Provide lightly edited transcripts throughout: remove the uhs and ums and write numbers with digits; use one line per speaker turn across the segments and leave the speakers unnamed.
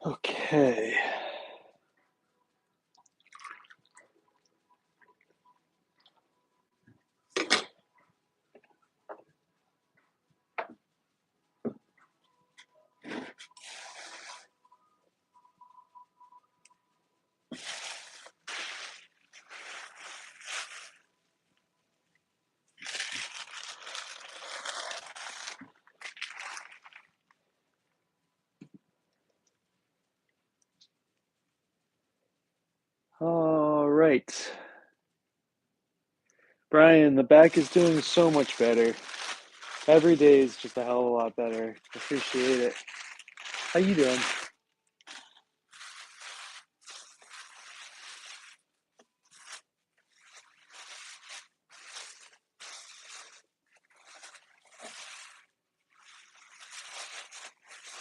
Okay. All right. Brian, the back is doing so much better. Every day is just a hell of a lot better. Appreciate it. How you doing?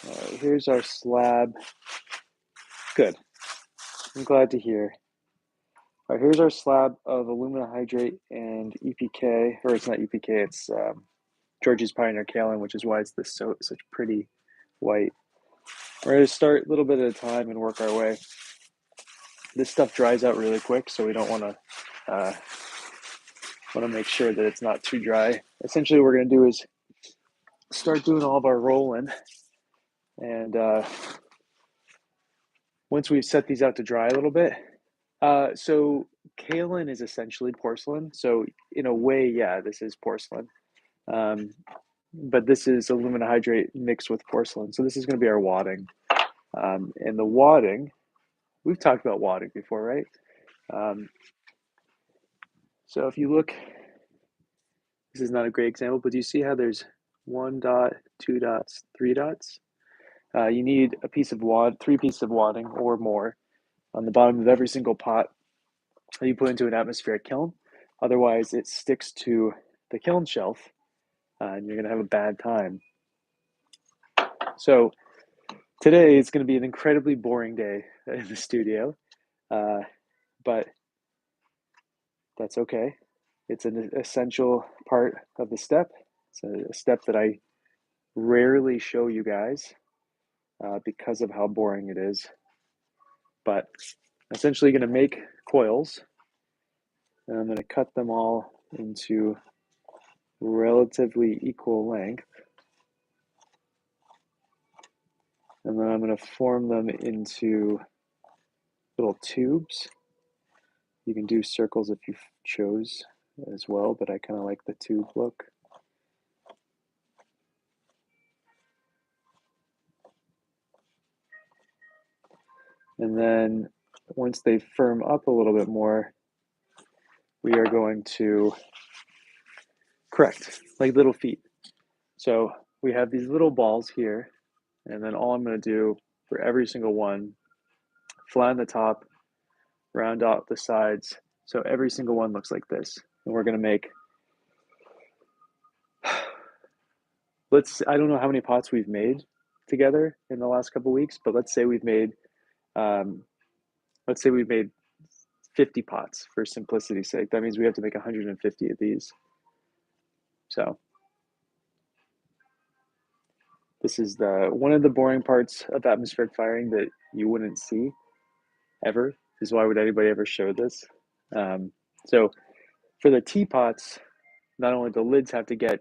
All right, here's our slab. Good. I'm glad to hear. All right, here's our slab of alumina hydrate and EPK, or it's not EPK, it's George's Pioneer Kaolin, which is why it's this such pretty white. We're going to start a little bit at a time and work our way. This stuff dries out really quick, so we don't want to make sure that it's not too dry. Essentially, what we're going to do is start doing all of our rolling, and once we've set these out to dry a little bit, so kaolin is essentially porcelain. So in a way, yeah, this is porcelain. Um, but this is alumina hydrate mixed with porcelain. So this is going to be our wadding. And the wadding, we've talked about wadding before, right? Um, so if you look, this is not a great example, but do you see how there's 1 dot, 2 dots, 3 dots? You need a piece of three pieces of wadding or more on the bottom of every single pot that you put into an atmospheric kiln. Otherwise, it sticks to the kiln shelf, and you're going to have a bad time. So today it's going to be an incredibly boring day in the studio, but that's okay. It's an essential part of the step. It's a step that I rarely show you guys because of how boring it is. But essentially going to make coils, and I'm going to cut them all into relatively equal length. And then I'm going to form them into little tubes. You can do circles if you chose as well, but I kind of like the tube look. And then once they firm up a little bit more, we are going to correct, like little feet. So we have these little balls here, and then all I'm going to do for every single one, flatten the top, round out the sides, so every single one looks like this. And we're going to make, I don't know how many pots we've made together in the last couple of weeks, but let's say we've made um, 50 pots for simplicity's sake. That means we have to make 150 of these. So this is one of the boring parts of atmospheric firing that you wouldn't see ever. Is why would anybody ever show this? So for the teapots, not only the lids have to get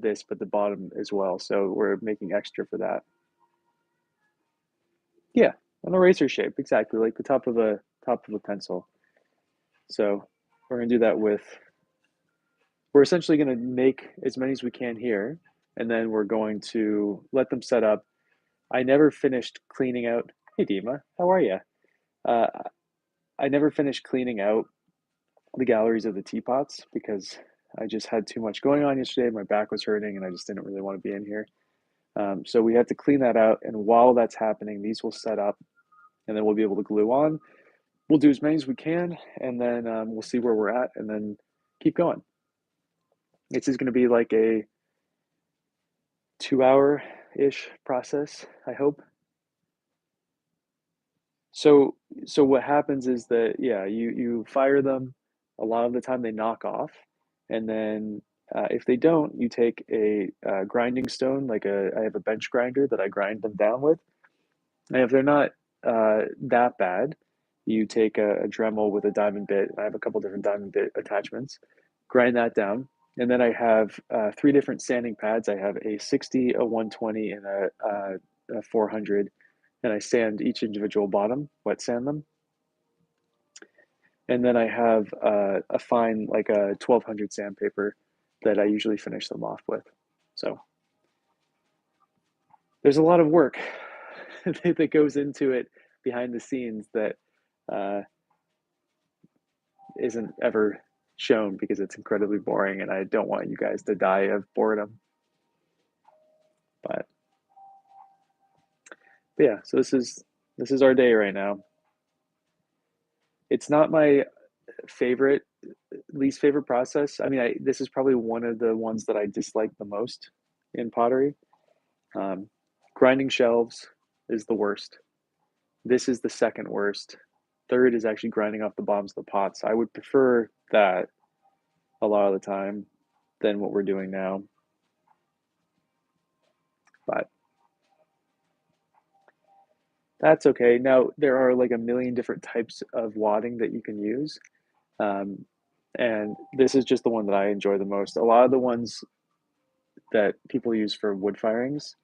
this, but the bottom as well. So we're making extra for that. Yeah, an eraser shape, exactly like the top of a pencil. So we're gonna do that with. We're essentially gonna make as many as we can here, and then we're going to let them set up. I never finished cleaning out. Hey, Dima, how are you? Uh, I never finished cleaning out the galleries of the teapots because I just had too much going on yesterday. My back was hurting, and I just didn't really want to be in here. So we have to clean that out, and while that's happening, these will set up, and then we'll be able to glue on. We'll do as many as we can, and then we'll see where we're at, and then keep going. This is going to be like a 2 hour-ish process, I hope. So what happens is that, yeah, you fire them. A lot of the time they knock off, and then if they don't, you take a grinding stone, I have a bench grinder that I grind them down with, And if they're not that bad, you take a Dremel with a diamond bit. I have a couple different diamond bit attachments. Grind that down, and then I have three different sanding pads. I have a 60, a 120, and a 400, and I sand each individual bottom, wet sand them. And then I have a fine, like a 1200 sandpaper that I usually finish them off with. So there's a lot of work that goes into it behind the scenes that uh, isn't ever shown because it's incredibly boring and I don't want you guys to die of boredom. But, but yeah, so this is our day right now. It's not my favorite, least favorite process. I mean, this is probably one of the ones that I dislike the most in pottery. Um, Grinding shelves is the worst. This is the second worst. Third is actually grinding off the bottoms of the pots. I would prefer that a lot of the time than what we're doing now. But that's okay. Now, there are like a million different types of wadding that you can use. Um, and this is just the one that I enjoy the most. A lot of the ones that people use for wood firings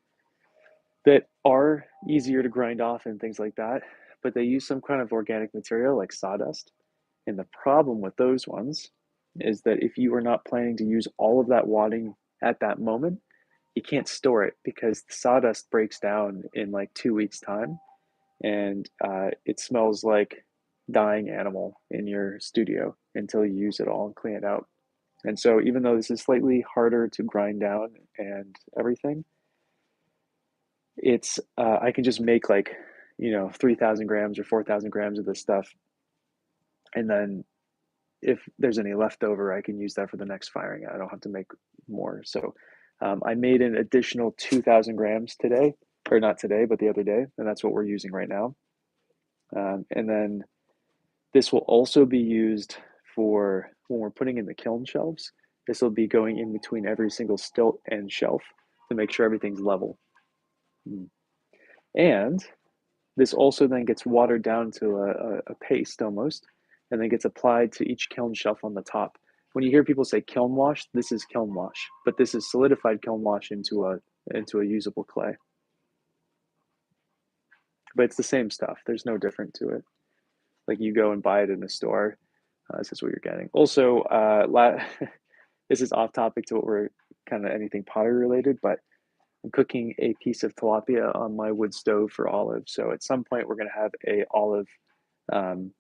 that are easier to grind off and things like that, but they use some kind of organic material like sawdust. And the problem with those ones is that if you are not planning to use all of that wadding at that moment, you can't store it because the sawdust breaks down in like 2 weeks' time, and it smells like dying animal in your studio until you use it all and clean it out. And so, even though this is slightly harder to grind down and everything, it's I can just make like 3,000 grams or 4,000 grams of this stuff, and then if there's any leftover, I can use that for the next firing. I don't have to make more. So I made an additional 2,000 grams today, or not today, but the other day, and that's what we're using right now. And then this will also be used for when we're putting in the kiln shelves. This will be going in between every single stilt and shelf to make sure everything's level. And this also then gets watered down to a paste almost, and then gets applied to each kiln shelf on the top. When you hear people say kiln wash, this is kiln wash, but this is solidified kiln wash into a usable clay. But it's the same stuff. There's no different to it. Like you go and buy it in a store. This is what you're getting. Also, this is off topic to what we're kind of anything pottery related, but I'm cooking a piece of tilapia on my wood stove for Olive. So at some point, we're going to have a Olive um,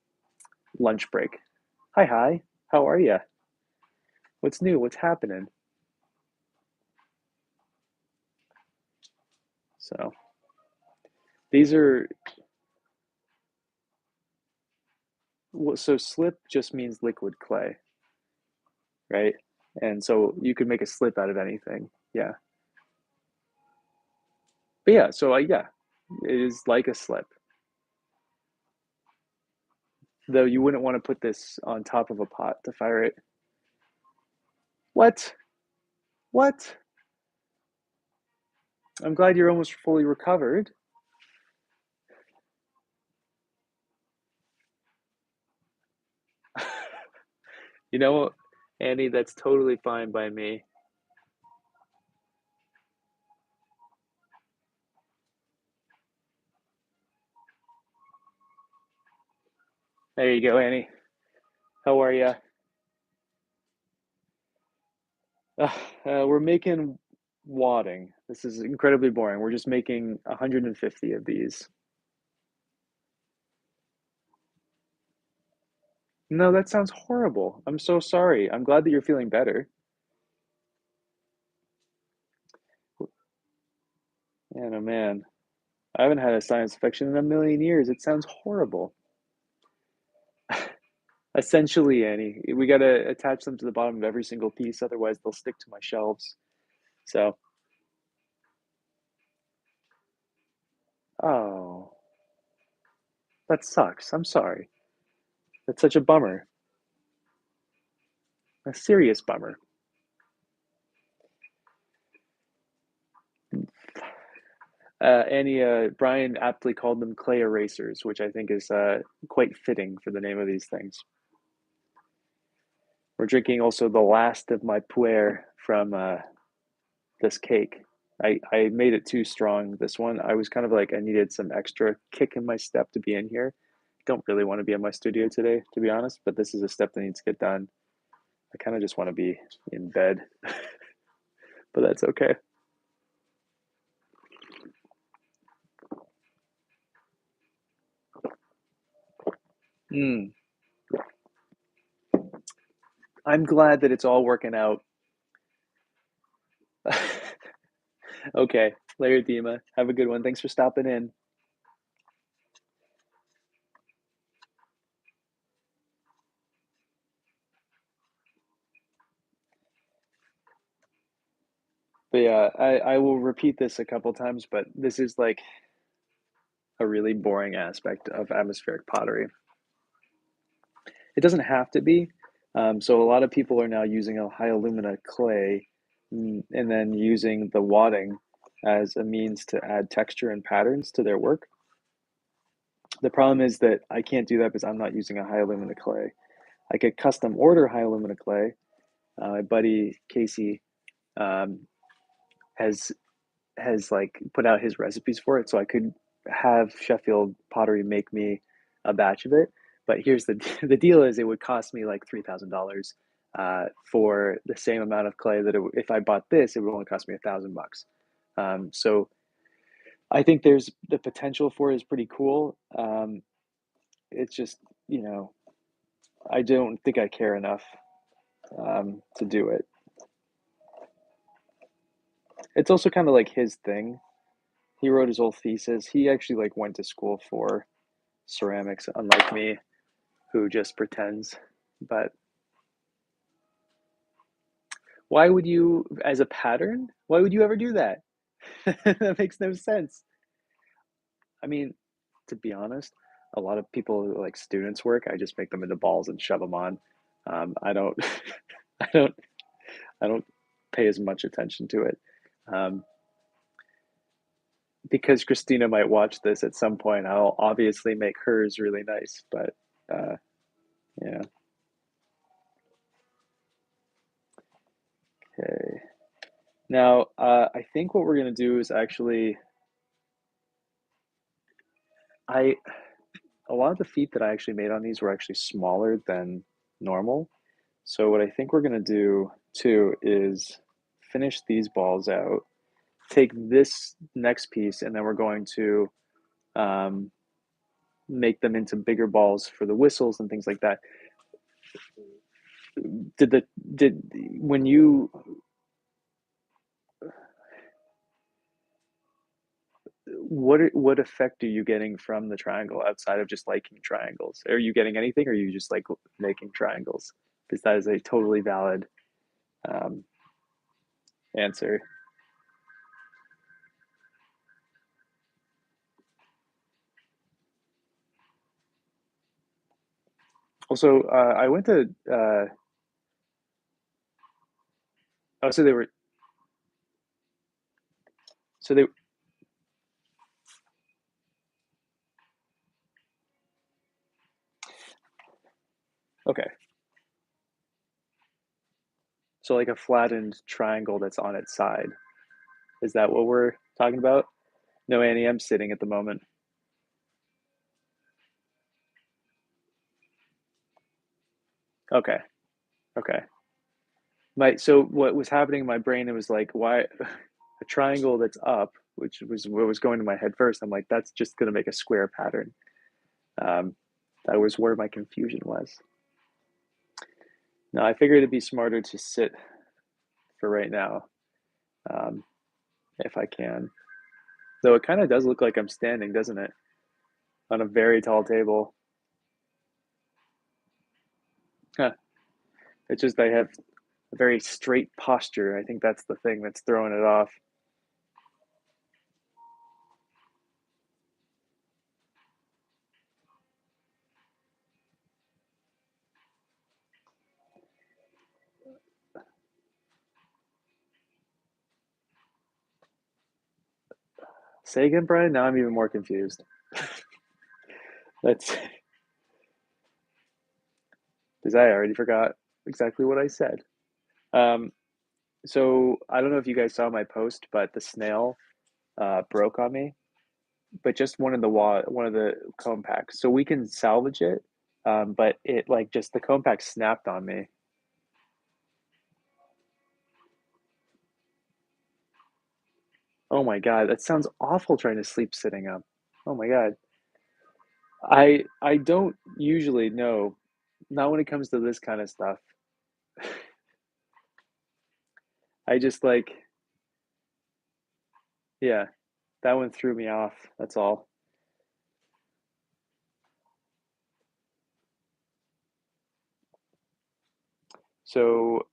lunch break. Hi, how are you? What's new? What's happening? So these are so slip just means liquid clay, right? And so you could make a slip out of anything. Yeah. But yeah, so yeah, it is like a slip. Though you wouldn't want to put this on top of a pot to fire it. What? What? I'm glad you're almost fully recovered. You know, Andy, that's totally fine by me. There you go, Annie. How are you? We're making wadding. This is incredibly boring. We're just making 150 of these. No, that sounds horrible. I'm so sorry. I'm glad that you're feeling better. Man, oh man. I haven't had a sinus infection in a million years. It sounds horrible. Essentially, Annie, we got to attach them to the bottom of every single piece, otherwise they'll stick to my shelves. So, oh, that sucks. I'm sorry. That's such a bummer. A serious bummer. Brian aptly called them clay erasers, which I think is quite fitting for the name of these things. We're drinking also the last of my puer from this cake. I made it too strong, this one. I was kind of like, I needed some extra kick in my step to be in here. Don't really want to be in my studio today, to be honest, but this is a step that needs to get done. I kind of just want to be in bed, but that's okay. Mm. I'm glad that it's all working out. Okay, Layer Dima, have a good one. Thanks for stopping in. But yeah, I will repeat this a couple times, but this is like a really boring aspect of atmospheric pottery. It doesn't have to be. So a lot of people are now using a high alumina clay and then using the wadding as a means to add texture and patterns to their work. The problem is that I can't do that because I'm not using a high alumina clay. I could custom order high alumina clay. My buddy Casey um, has like put out his recipes for it, so I could have Sheffield Pottery make me a batch of it. But here's the deal: is it would cost me like $3,000 for the same amount of clay that if I bought this, it would only cost me $1,000. So I think there's the potential for it is pretty cool. It's just I don't think I care enough to do it. It's also kind of like his thing. He wrote his whole thesis. He actually like went to school for ceramics, unlike me, who just pretends. But why would you, as a pattern, why would you ever do that? That makes no sense. I mean, to be honest, a lot of people like students' work, I just make them into balls and shove them on. I don't, I don't, I don't pay as much attention to it. Um, because Christina might watch this at some point, I'll obviously make hers really nice. But uh, yeah, okay. Now, I think what we're gonna do is actually, I a lot of the feet that I actually made on these were actually smaller than normal. So what I think we're gonna do too is finish these balls out, take this next piece, and then we're going to um, make them into bigger balls for the whistles and things like that. Did the did when you what effect are you getting from the triangle outside of just liking triangles? Are you getting anything, or are you just like making triangles? Because that is a totally valid um, answer. Also, I went to oh, so they were so they okay. So like a flattened triangle that's on its side. Is that what we're talking about? No, Annie, I'm sitting at the moment. Okay, okay. My so what was happening in my brain? It was like why a triangle that's up, which was what was going to my head first. I'm like, that's just gonna make a square pattern. Um, that was where my confusion was. No, I figured it'd be smarter to sit for right now, um, if I can. Though it kind of does look like I'm standing, doesn't it? On a very tall table. Huh. It's just I have a very straight posture. I think that's the thing that's throwing it off. Say again, Brian? Now I'm even more confused. That's because I already forgot exactly what I said. Um, so I don't know if you guys saw my post, but the snail broke on me, but just one of the cone packs. So we can salvage it, but it like just the cone pack snapped on me. Oh my God, that sounds awful trying to sleep sitting up. Oh my God. I don't usually know, not when it comes to this kind of stuff. I just like, yeah, that one threw me off. That's all. So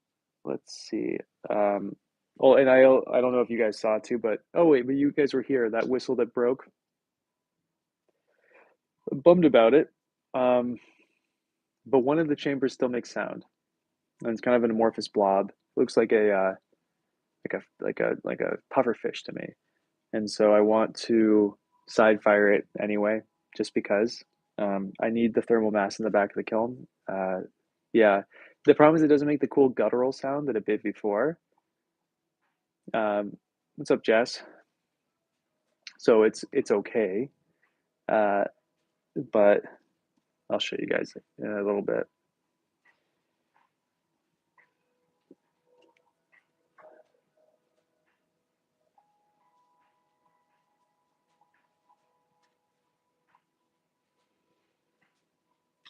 let's see. Um, oh, and I don't know if you guys saw too, but oh wait, but you guys were here. That whistle that broke. Bummed about it. Um, but one of the chambers still makes sound, and it's kind of an amorphous blob. Looks like a puffer fish to me. And so I want to side fire it anyway, just because. I need the thermal mass in the back of the kiln. Yeah, the problem is it doesn't make the cool guttural sound that it did before. What's up, Jess? So it's okay, uh, but I'll show you guys in a little bit.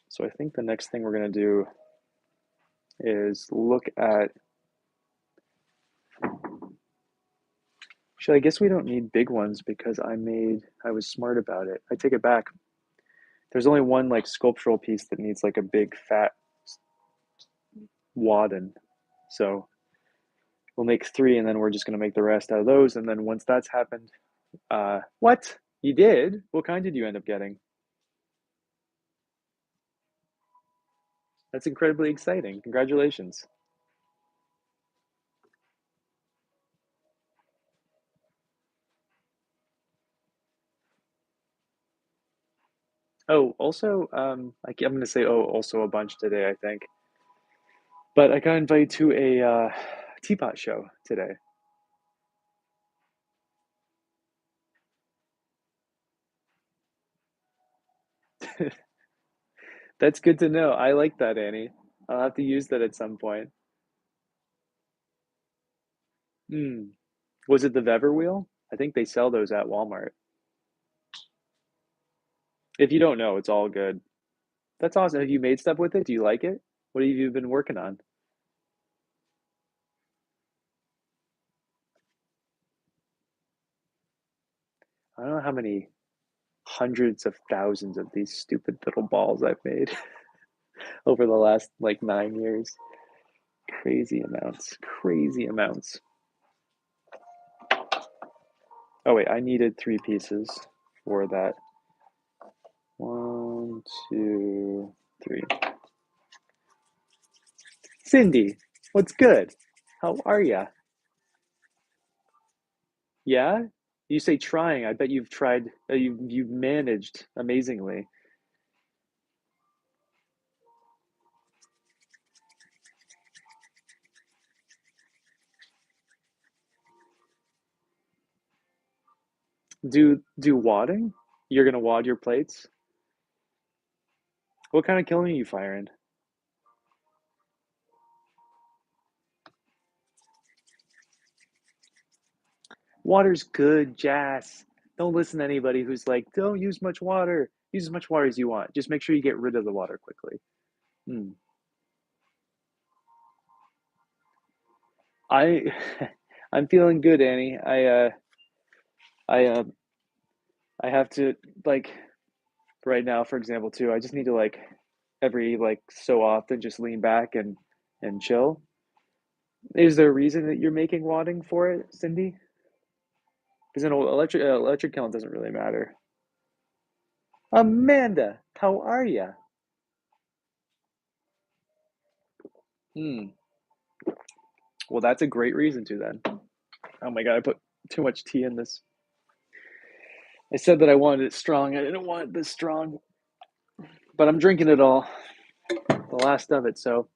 So I think the next thing we're gonna do is look at. Actually, I guess we don't need big ones because I was smart about it. I take it back. There's only one like sculptural piece that needs like a big fat Wadding. So we'll make three, and then we're just gonna make the rest out of those. And then once that's happened, what you did? What kind did you end up getting? That's incredibly exciting. Congratulations. Oh, also, I'm gonna say oh, also a bunch today, I think. But I got invited to a teapot show today. That's good to know. I like that, Annie. I'll have to use that at some point. Hmm. Was it the Vever wheel? I think they sell those at Walmart. If you don't know, it's all good. That's awesome. Have you made stuff with it? Do you like it? What have you been working on? I don't know how many hundreds of thousands of these stupid little balls I've made over the last like 9 years. Crazy amounts. Crazy amounts. Oh wait, I needed three pieces for that. One, two, three. Cindy, what's good? How are ya? Yeah? You say trying. I bet you've tried. You've managed amazingly. Do wadding? You're gonna wad your plates? What kind of kiln are you firing? Water's good, Jazz. Don't listen to anybody who's like, don't use much water. Use as much water as you want. Just make sure you get rid of the water quickly. Hmm. I I'm feeling good, Annie. I I have to like right now, for example, too. I just need to like every like so often just lean back and chill. Is there a reason that you're making wadding for it, Cindy? Because an electric kiln doesn't really matter. Amanda, how are ya? Hmm. Well, that's a great reason to then. Oh my God, I put too much tea in this. I said that I wanted it strong. I didn't want it this strong, but I'm drinking it all, the last of it. So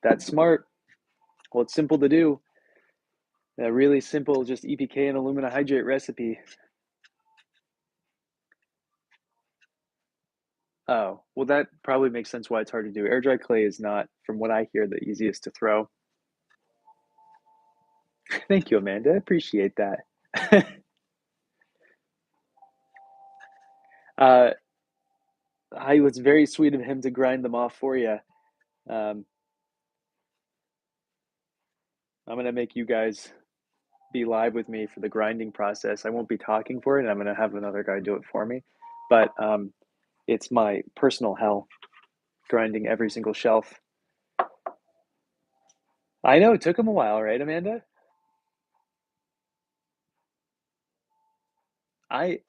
that's smart. Well, it's simple to do. A really simple, just EPK and alumina hydrate recipe. Oh, well, that probably makes sense why it's hard to do. Air dry clay is not, from what I hear, the easiest to throw. Thank you, Amanda. I appreciate that. uh, I was very sweet of him to grind them off for you. Um, I'm gonna make you guys be live with me for the grinding process. I won't be talking for it, and I'm gonna have another guy do it for me. But it's my personal hell grinding every single shelf. I know it took him a while, right, Amanda? I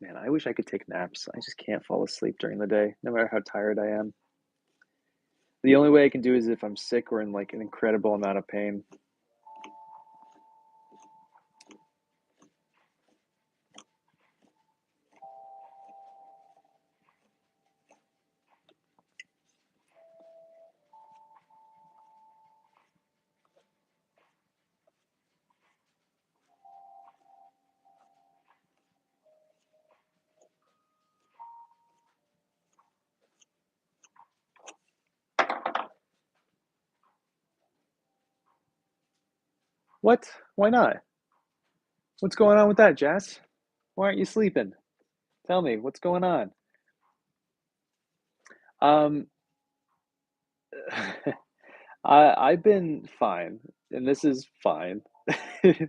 Man, I wish I could take naps. I just can't fall asleep during the day, no matter how tired I am. The only way I can do is if I'm sick or in like an incredible amount of pain. What? Why not? What's going on with that, Jess? Why aren't you sleeping? Tell me, what's going on? Um, I've been fine, and this is fine.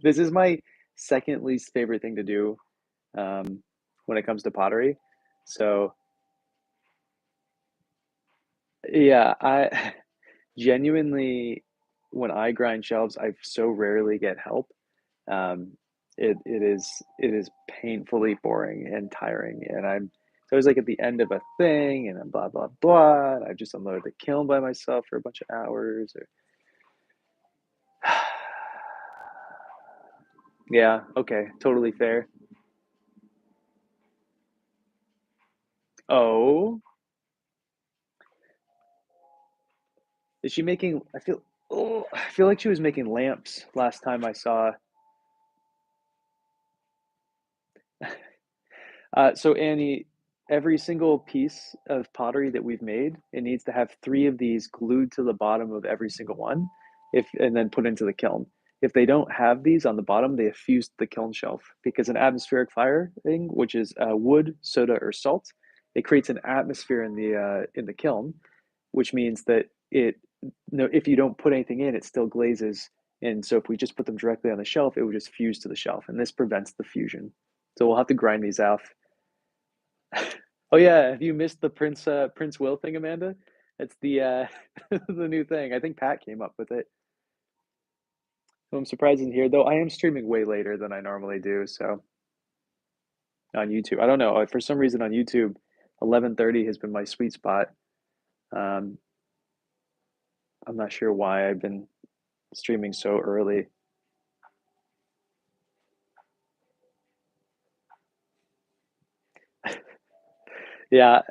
This is my second least favorite thing to do when it comes to pottery. So yeah, I genuinely, when I grind shelves, I so rarely get help. Um, it is painfully boring and tiring, and I'm so I was like at the end of a thing, and I'm blah blah blah. And I just unloaded the kiln by myself for a bunch of hours. Or yeah, okay, totally fair. Oh, is she making? I feel like she was making lamps last time I saw. So Annie, every single piece of pottery that we've made, it needs to have three of these glued to the bottom of every single one, if and then put into the kiln. If they don't have these on the bottom, they have fused the kiln shelf because an atmospheric fire thing, which is wood, soda, or salt, it creates an atmosphere in the kiln, which means that it no if you don't put anything in, it still glazes. And so if we just put them directly on the shelf, it would just fuse to the shelf, and this prevents the fusion. So we'll have to grind these off. Oh yeah, have you missed the Prince Will thing, Amanda? It's the the new thing. I think Pat came up with it. So I'm surprised he's here, though I am streaming way later than I normally do, so on YouTube. I don't know. For some reason on YouTube, 11:30 has been my sweet spot. Um, I'm not sure why I've been streaming so early. Yeah,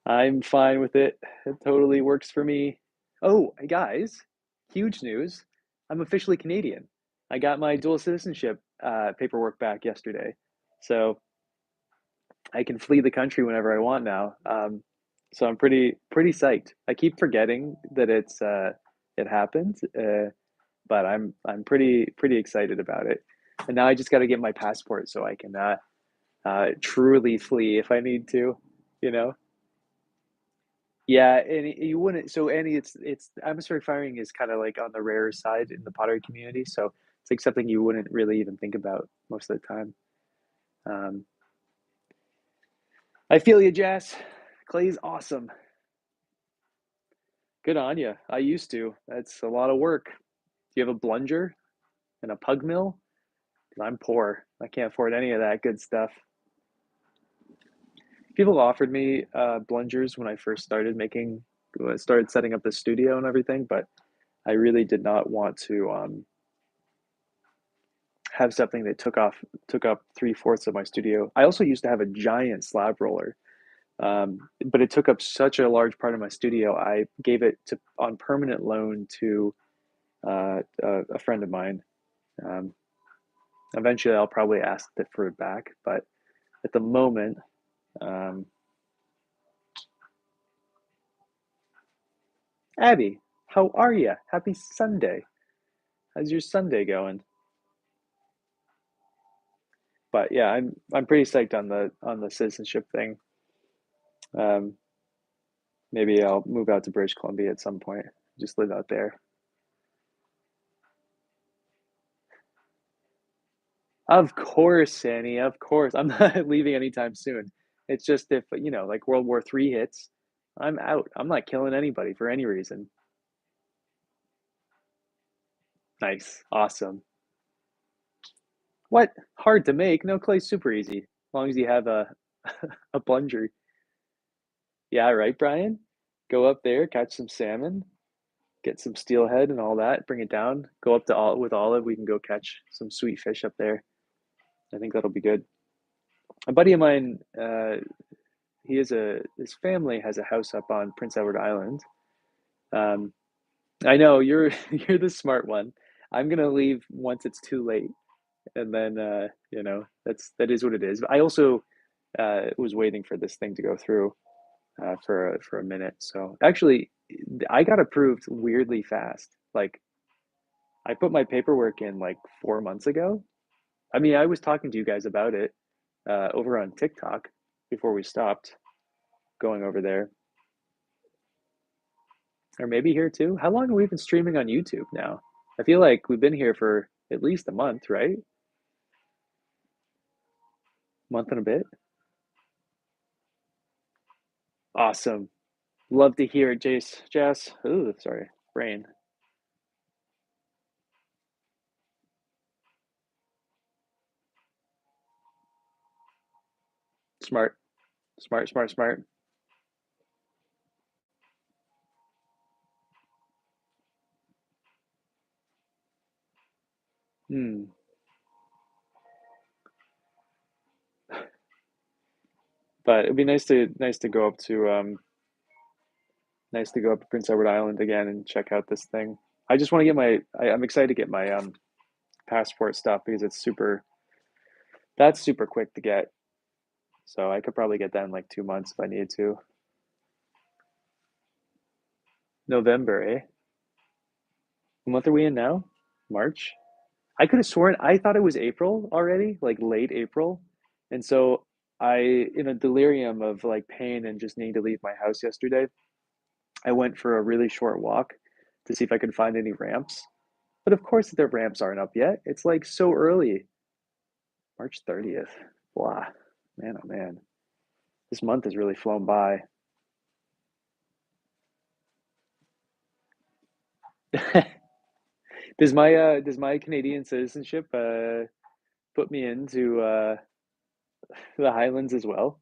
I'm fine with it. It totally works for me. Oh, hey guys, huge news. I'm officially Canadian. I got my dual citizenship paperwork back yesterday. So I can flee the country whenever I want now. So I'm pretty psyched. I keep forgetting that it happened, but I'm pretty excited about it. And now I just got to get my passport so I can truly flee if I need to, you know. Yeah, and you wouldn't. So Annie, it's atmospheric firing is kind of like on the rare side in the pottery community. So it's like something you wouldn't really even think about most of the time. Um, I feel you, Jess. Clay's awesome. Good on you. I used to. That's a lot of work. Do you have a plunger and a pug mill? 'Cause I'm poor. I can't afford any of that good stuff. People offered me plungers when I first started making started setting up the studio and everything, but I really did not want to have something that took up 3/4 of my studio. I also used to have a giant slab roller, but it took up such a large part of my studio. I gave it to on permanent loan to a friend of mine. Um, Eventually, I'll probably ask for it back, but at the moment, um, Abby, how are you? Happy Sunday. How's your Sunday going? But yeah, I'm pretty psyched on the citizenship thing. Um, Maybe I'll move out to British Columbia at some point. Just live out there. Of course, Sandy. Of course, I'm not leaving anytime soon. It's just if like World War III hits, I'm out. I'm not killing anybody for any reason. Nice, awesome. What? Hard to make? No, clay's super easy. As long as you have a a plunger. Yeah, right, Brian? Go up there, catch some salmon, get some steelhead and all that, bring it down, go up to with Olive, we can go catch some sweet fish up there. I think that'll be good. A buddy of mine, his family has a house up on Prince Edward Island. Um, I know you're you're the smart one. I'm gonna leave once it's too late, and then that is what it is. But I also was waiting for this thing to go through for a minute. So actually, I got approved weirdly fast. Like I put my paperwork in like 4 months ago. I mean, I was talking to you guys about it over on TikTok before we stopped going over there, or maybe here too. How long have we been streaming on YouTube now? I feel like we've been here for at least a month, right? Month and a bit. Awesome. Love to hear it, Jace. Jess. Ooh, sorry. Brain. Smart. Smart, smart, smart. Hmm. But it'd be nice to go up to Prince Edward Island again and check out this thing. I just want to get I'm excited to get my passport stuff because that's super quick to get. So I could probably get that in like 2 months if I needed to. November, eh? What month are we in now? March? I could have sworn I thought it was April already, like late April. And so in a delirium of like pain and just needing to leave my house yesterday, I went for a really short walk to see if I could find any ramps. But of course, the ramps aren't up yet. It's like so early. March 30th. Blah. Man, oh man. This month has really flown by. Does my Canadian citizenship put me into the Highlands as well?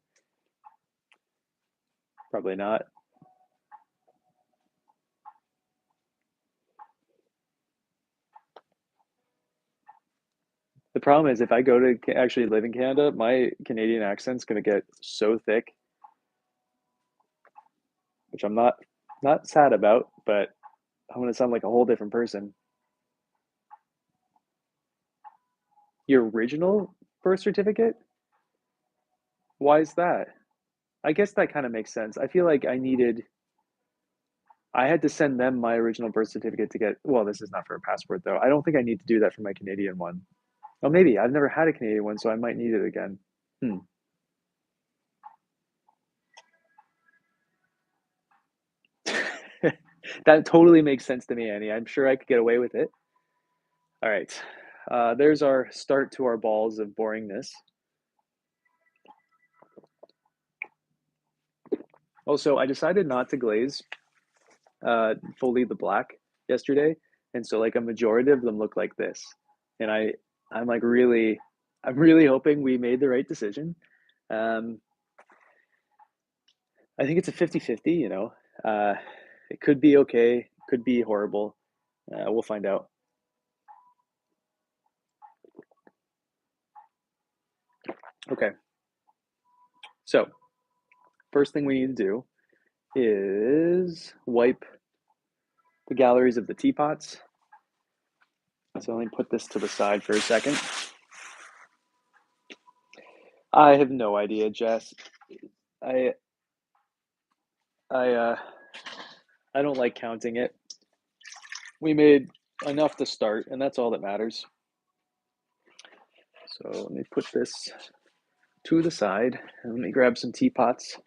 Probably not. The problem is if I go to actually live in Canada, my Canadian accent's gonna get so thick, which I'm not sad about, but I'm gonna sound like a whole different person. Your original birth certificate? Why is that? I guess that kind of makes sense. I feel like I had to send them my original birth certificate to get, well, this is not for a passport though. I don't think I need to do that for my Canadian one. Oh, maybe. I've never had a Canadian one, so I might need it again. Hmm. That totally makes sense to me, Annie. I'm sure I could get away with it. All right. There's our start to our balls of boringness. Also, I decided not to glaze fully the black yesterday, and so like a majority of them look like this. And I'm like I'm really hoping we made the right decision. Um, I think it's a 50-50, you know. It could be okay, could be horrible. We'll find out. Okay, so first thing we need to do is wipe the galleries of the teapots. So let me put this to the side for a second. I have no idea, Jess. I I uh I don't like counting it. We made enough to start, and that's all that matters. So let me put this to the side, and let me grab some teapots.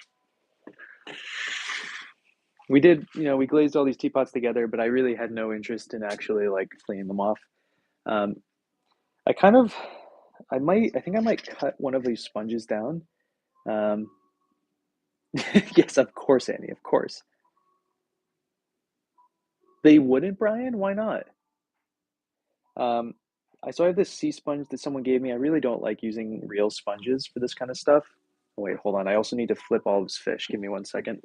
We did, we glazed all these teapots together, but I really had no interest in actually like cleaning them off. Um, I kind of, I think I might cut one of these sponges down. Um, yes, of course, Annie, of course. They wouldn't, Brian? Why not? Um, so I have this sea sponge that someone gave me. I really don't like using real sponges for this kind of stuff. Oh, wait, hold on. I also need to flip all this fish. Give me 1 second.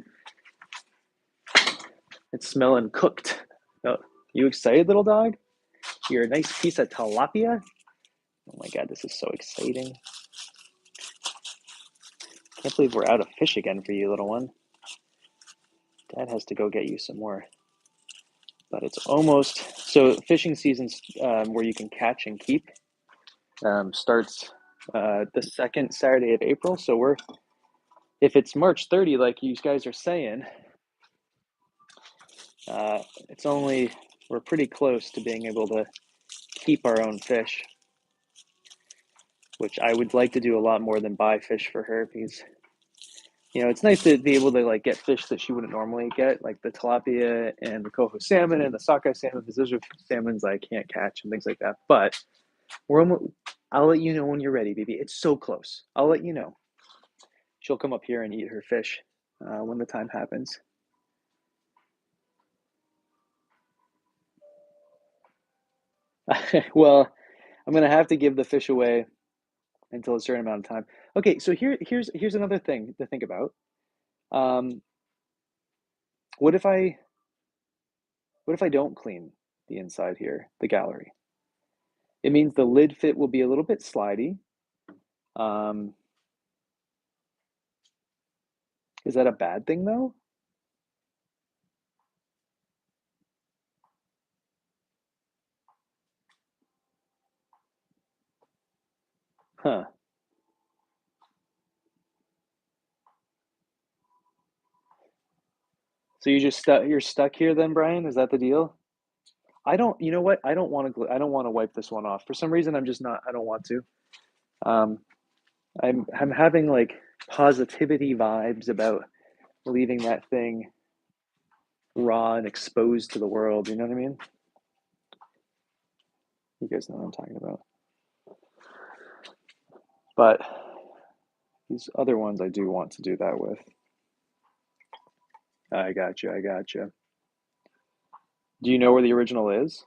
It's smelling cooked. Oh, you excited, little dog? You're a nice piece of tilapia? Oh my God, this is so exciting. Can't believe we're out of fish again for you, little one. Dad has to go get you some more. But it's almost, so fishing season where you can catch and keep starts the second Saturday of April. So if it's March 30, like you guys are saying, it's only, we're pretty close to being able to keep our own fish, which I would like to do a lot more than buy fish for her because, it's nice to be able to like get fish that she wouldn't normally get, like the tilapia and the coho salmon and the sockeye salmon, because those are salmons I can't catch and things like that. But we're almost, I'll let you know when you're ready, baby. It's so close. I'll let you know. She'll come up here and eat her fish when the time happens. Well, I'm gonna have to give the fish away until a certain amount of time. Okay, so here's another thing to think about. Um, what if I don't clean the inside here, the gallery? It means the lid fit will be a little bit slidey. Um, is that a bad thing though? Huh. So you're stuck here then, Brian? Is that the deal? I don't, you know what? I don't want to wipe this one off. For some reason, I'm just not, I don't want to. Um, I'm having like positivity vibes about leaving that thing raw and exposed to the world. You know what I mean? You guys know what I'm talking about. But these other ones I do want to do that with. I got you. I got you. Do you know where the original is?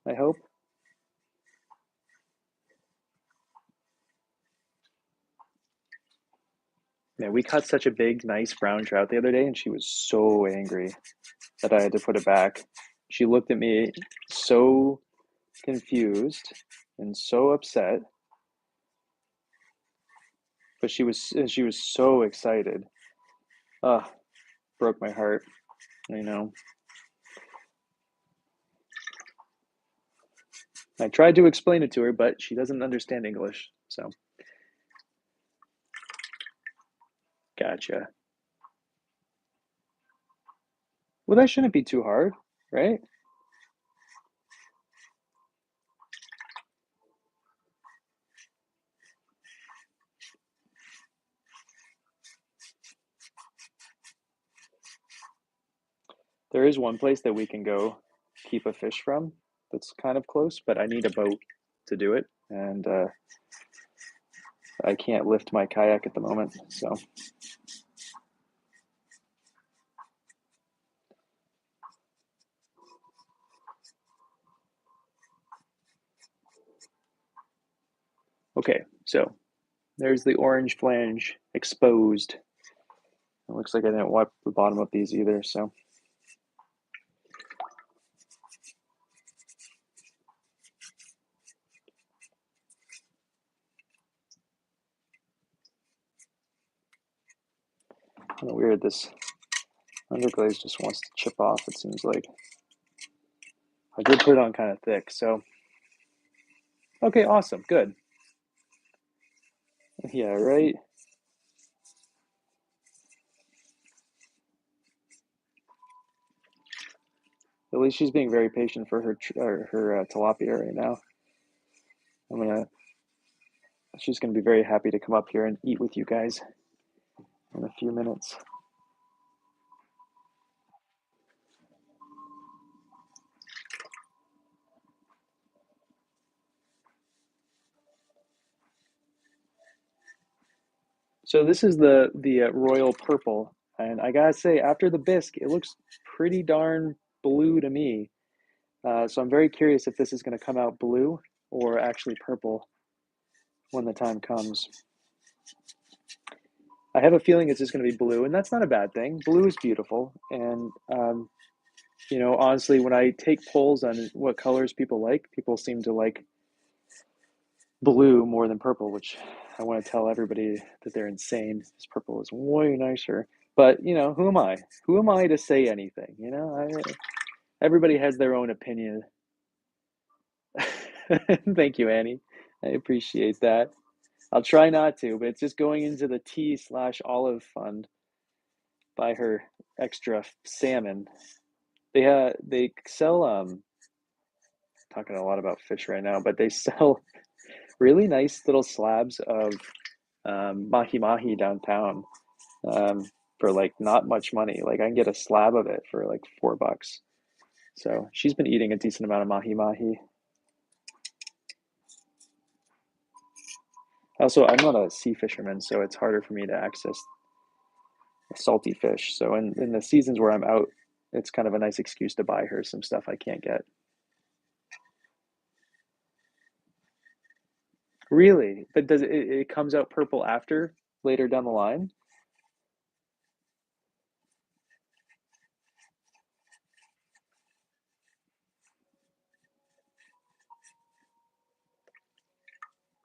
I hope. Yeah, we caught such a big, nice brown trout the other day, and she was so angry that I had to put it back. She looked at me so confused and so upset, but she was so excited. Ah, broke my heart. I know. I tried to explain it to her, but she doesn't understand English. So, gotcha. Well, that shouldn't be too hard, right? There is one place that we can go keep a fish from that's kind of close, but I need a boat to do it, and I can't lift my kayak at the moment. So, okay, so there's the orange flange exposed. It looks like I didn't wipe the bottom of these either, so. Kind of weird, this underglaze just wants to chip off, it seems like. I did put it on kind of thick, so. Okay, awesome, good. Yeah, right? At least she's being very patient for her tilapia right now. She's gonna be very happy to come up here and eat with you guys in a few minutes. So this is the royal purple, and I gotta say, after the bisque, it looks pretty darn blue to me. So I'm very curious if this is going to come out blue or actually purple when the time comes. I have a feeling it's just going to be blue, and that's not a bad thing. Blue is beautiful, and honestly, when I take polls on what colors people like, people seem to like blue more than purple, which I want to tell everybody that they're insane. This purple is way nicer. But, who am I? Who am I to say anything? Everybody has their own opinion. Thank you, Annie. I appreciate that. I'll try not to, but it's just going into the tea/olive fund. Buy her extra salmon. They sell talking a lot about fish right now, but they sell really nice little slabs of mahi mahi downtown for like not much money. Like I can get a slab of it for like $4. So she's been eating a decent amount of mahi mahi. Also, I'm not a sea fisherman, so it's harder for me to access salty fish. So in the seasons where I'm out, it's kind of a nice excuse to buy her some stuff I can't get. Really? But does it comes out purple after later down the line?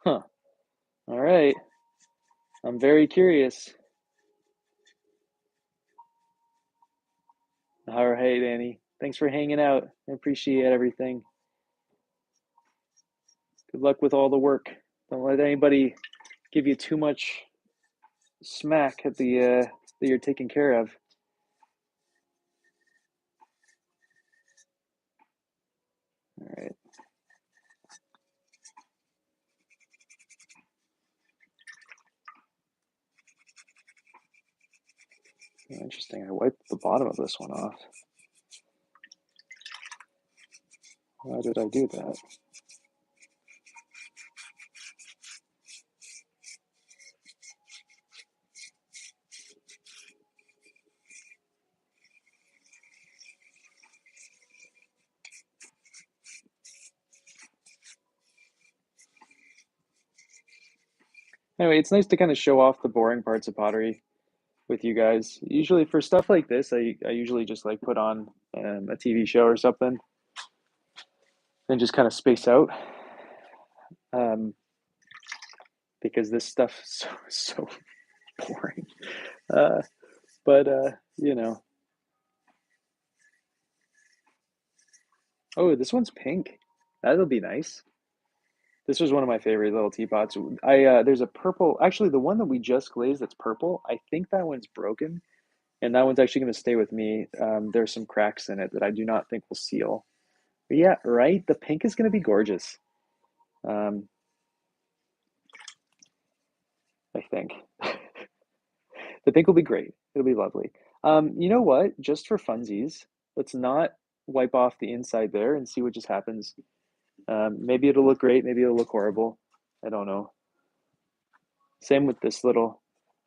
Huh. All right. I'm very curious. All right, Annie. Thanks for hanging out. I appreciate everything. Good luck with all the work. Don't let anybody give you too much smack at the that you're taking care of. All right. Interesting. I wiped the bottom of this one off. Why did I do that? Anyway, it's nice to kind of show off the boring parts of pottery with you guys. Usually for stuff like this, I usually just like put on a TV show or something and just kind of space out um, because this stuff is so boring. Uh, but oh, this one's pink. That'll be nice. This was one of my favorite little teapots. There's a purple, actually the one that we just glazed that's purple. I think that one's broken, and that one's actually going to stay with me. There's some cracks in it that I do not think will seal. But yeah, right. The pink is going to be gorgeous. Um, I think the pink will be great. It'll be lovely. You know what? Just for funsies, let's not wipe off the inside there and see what just happens. Maybe it'll look great. Maybe it'll look horrible. I don't know. Same with this little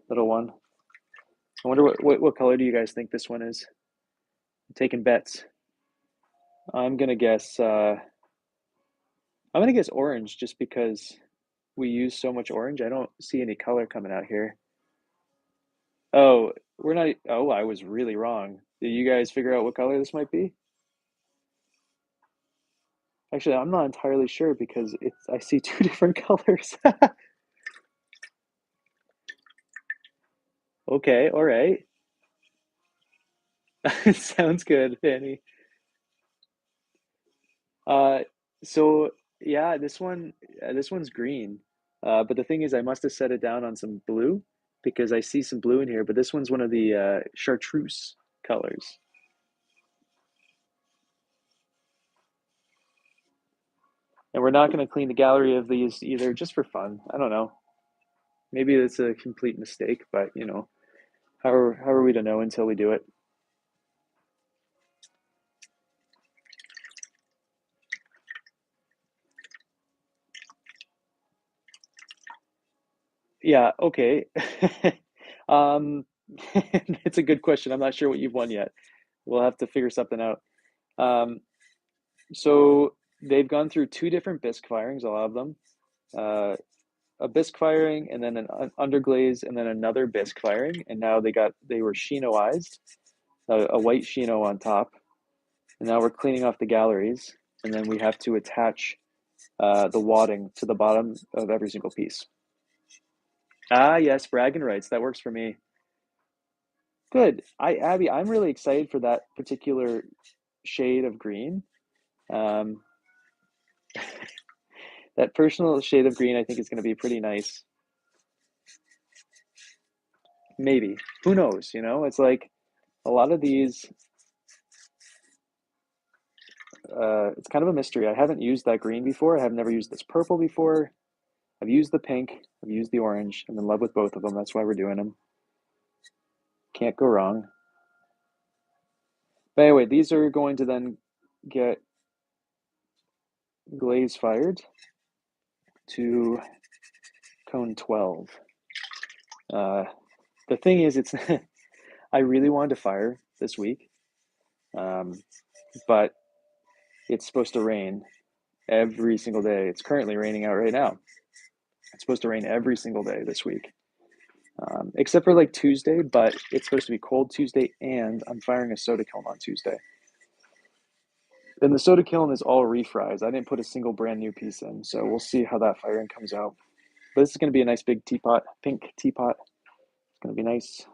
one. I wonder what color do you guys think this one is? I'm taking bets. I'm gonna guess. I'm gonna guess orange, just because we use so much orange. I don't see any color coming out here. Oh, We're not, oh, I was really wrong. Did you guys figure out what color this might be? Actually, I'm not entirely sure because I see two different colors. Okay, all right. Sounds good, Fanny. Uh, so yeah, this one's green. But the thing is, I must have set it down on some blue because I see some blue in here. But this one's one of the chartreuse colors, and we're not going to clean the gallery of these either, just for fun. I don't know. Maybe it's a complete mistake, but you know, how are we to know until we do it? Yeah, okay. Um, it's a good question. I'm not sure what you've won yet. We'll have to figure something out. Um, so they've gone through two different bisque firings, I'll have them. Uh, a bisque firing and then an underglaze and then another bisque firing. And now they were chinoized, a white chino on top. And now we're cleaning off the galleries. And then we have to attach the wadding to the bottom of every single piece. Ah, yes, bragging rights. That works for me. Good. Abby, I'm really excited for that particular shade of green. Um, that personal shade of green, I think, is going to be pretty nice. Maybe. Who knows? You know, it's like a lot of these. It's kind of a mystery. I haven't used that green before. I have never used this purple before. I've used the pink. I've used the orange. I'm in love with both of them. That's why we're doing them. Can't go wrong. But anyway, these are going to then get glaze fired to cone 12. The thing is, it's I really wanted to fire this week, um, but it's supposed to rain every single day. It's currently raining out right now. It's supposed to rain every single day this week, except for like Tuesday, but it's supposed to be cold Tuesday, and I'm firing a soda kiln on Tuesday. And the soda kiln is all refries. I didn't put a single brand new piece in, so we'll see how that firing comes out. But this is going to be a nice big teapot, pink teapot. It's going to be nice.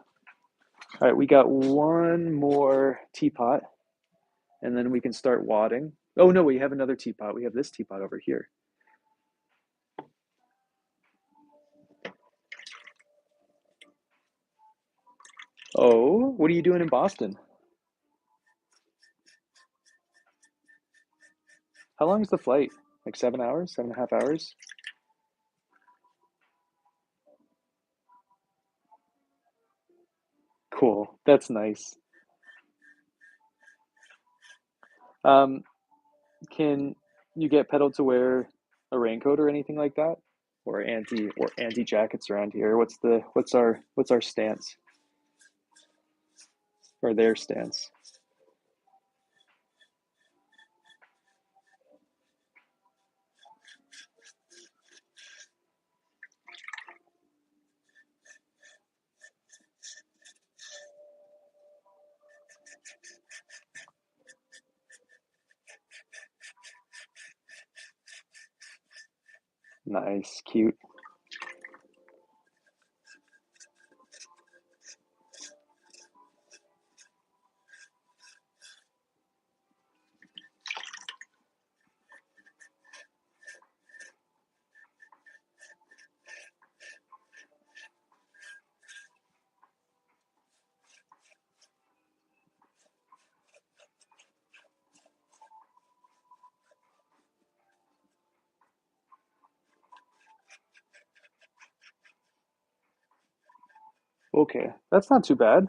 All right, we got one more teapot, and then we can start wadding. Oh no, we have another teapot. We have this teapot over here. Oh, what are you doing in Boston? How long is the flight? Like 7 hours, 7.5 hours? Cool. That's nice. Um, can you get pedal to wear a raincoat or anything like that? Or anti jackets around here? What's our stance or their stance? Nice, cute. Okay, that's not too bad.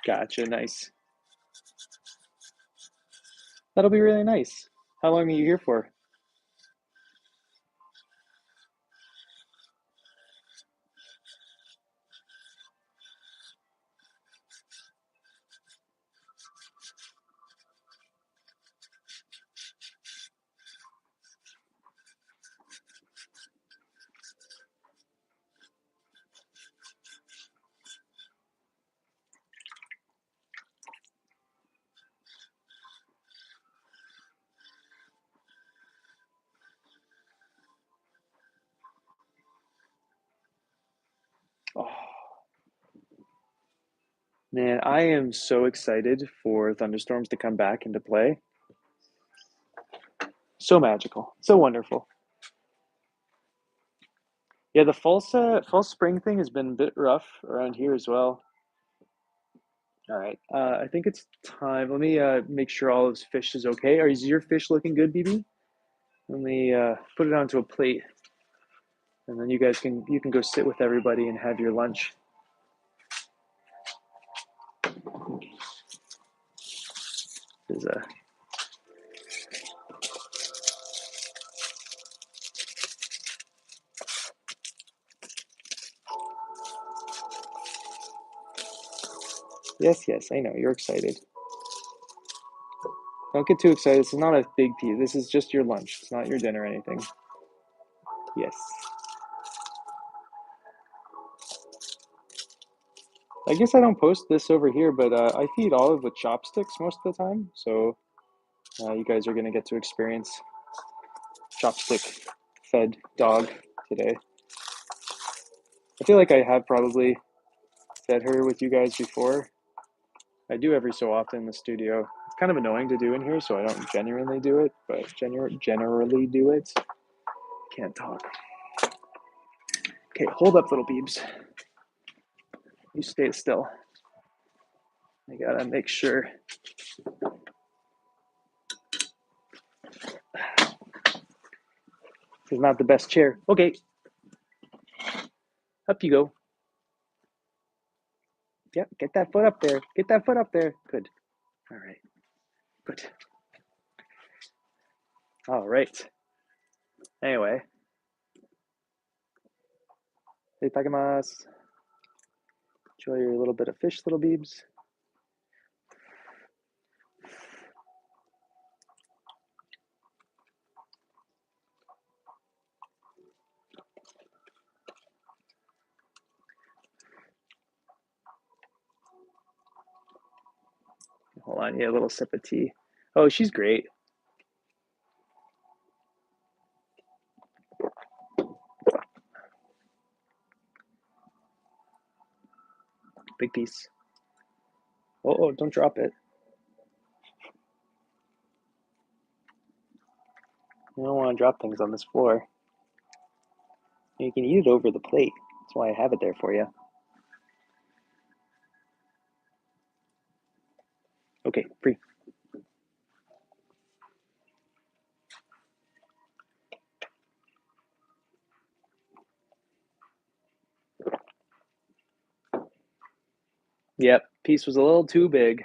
Gotcha, nice. That'll be really nice. How long are you here for? Man, I am so excited for thunderstorms to come back into play. So magical, so wonderful. Yeah, the false spring thing has been a bit rough around here as well. All right, I think it's time. Let me make sure all of his fish is okay. Is your fish looking good, BB? Let me put it onto a plate, and then you can go sit with everybody and have your lunch. Is Yes, yes, I know you're excited. Don't get too excited. This is not a big piece. This is just your lunch. It's not your dinner or anything. Yes. I guess I don't post this over here, but I feed Olive with chopsticks most of the time. So you guys are going to get to experience chopstick fed dog today. I feel like I have probably fed her with you guys before. I do every so often in the studio. It's kind of annoying to do in here, so I don't genuinely do it, but generally do it. Can't talk. Okay, hold up, little beebs. You stay still. I gotta make sure. This is not the best chair. Okay, up you go. Yep, get that foot up there. Get that foot up there. Good. All right. Good. All right. Anyway. Itadakimasu. Enjoy your little bit of fish, little beebs. Hold on, yeah, a little sip of tea. Oh, she's great. Big piece. Oh, don't drop it. You don't want to drop things on this floor. You can eat it over the plate. That's why I have it there for you. Okay, free. Yep, piece was a little too big.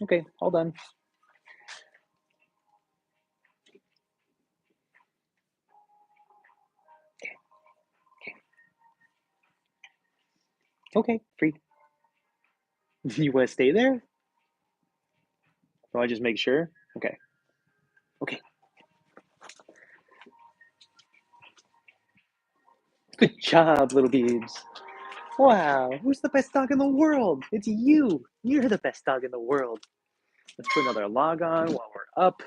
Okay, all done. Okay, free. You want to stay there? Do I just make sure? Okay. Okay. Good job, little beebs. Wow, who's the best dog in the world? It's you. You're the best dog in the world. Let's put another log on while we're up.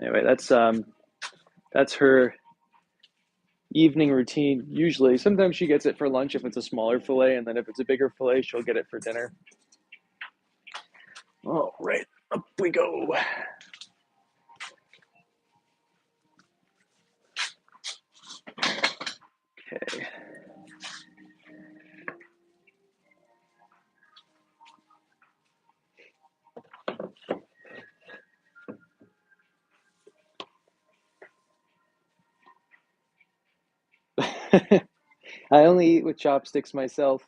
Anyway, that's her evening routine. Usually, sometimes she gets it for lunch if it's a smaller fillet, and then if it's a bigger fillet, she'll get it for dinner. All right, up we go. Okay. I only eat with chopsticks myself.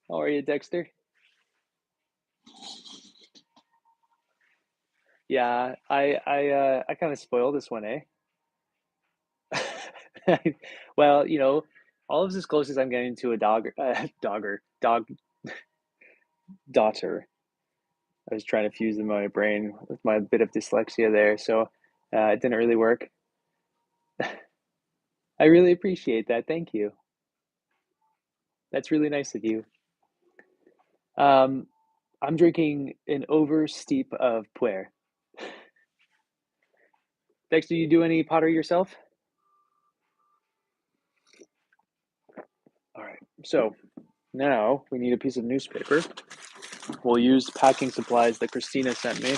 How are you, Dexter? Yeah, I kind of spoiled this one, eh? Well, all of as close as I'm getting to a dog daughter. I was trying to fuse them in my brain with my bit of dyslexia there, so it didn't really work. I really appreciate that. Thank you. That's really nice of you. Um, I'm drinking an over steep of puer. Dexter, you do any pottery yourself? All right. So now we need a piece of newspaper. We'll use packing supplies that Christina sent me.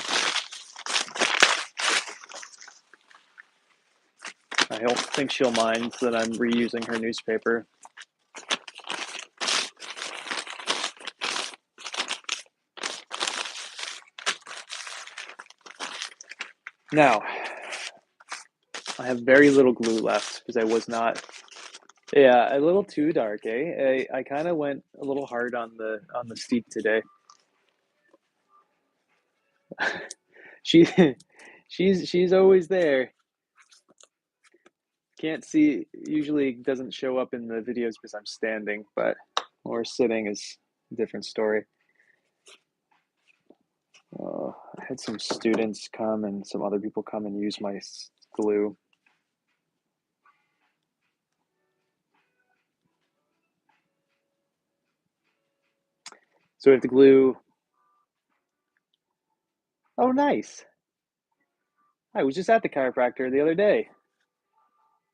I don't think she'll mind that I'm reusing her newspaper. Now, I have very little glue left because I was not. Yeah, a little too dark, eh? I kind of went a little hard on the steep today. She she's always there. Can't see, usually doesn't show up in the videos because I'm standing, but or sitting is a different story. I had some students come and some other people come and use my glue. So we have to glue. Oh, nice. I was just at the chiropractor the other day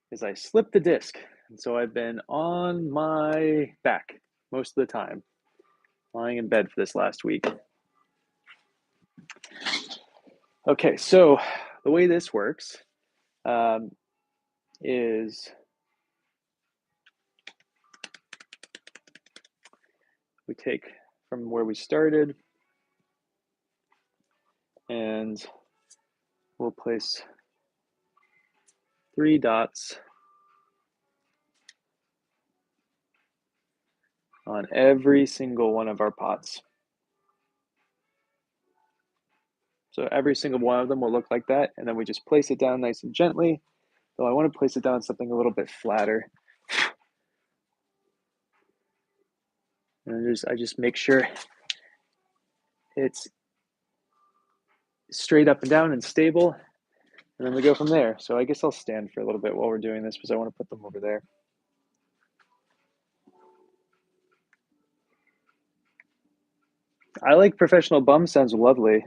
because I slipped the disc. And so I've been on my back most of the time, lying in bed for this last week. Okay, so the way this works is we take from where we started and we'll place 3 dots on every single one of our pots. So every single one of them will look like that, and then we just place it down nice and gently, though I want to place it down something a little bit flatter. And I just make sure it's straight up and down and stable, and then we go from there. So I guess I'll stand for a little bit while we're doing this because I want to put them over there. I like professional bum, sounds lovely.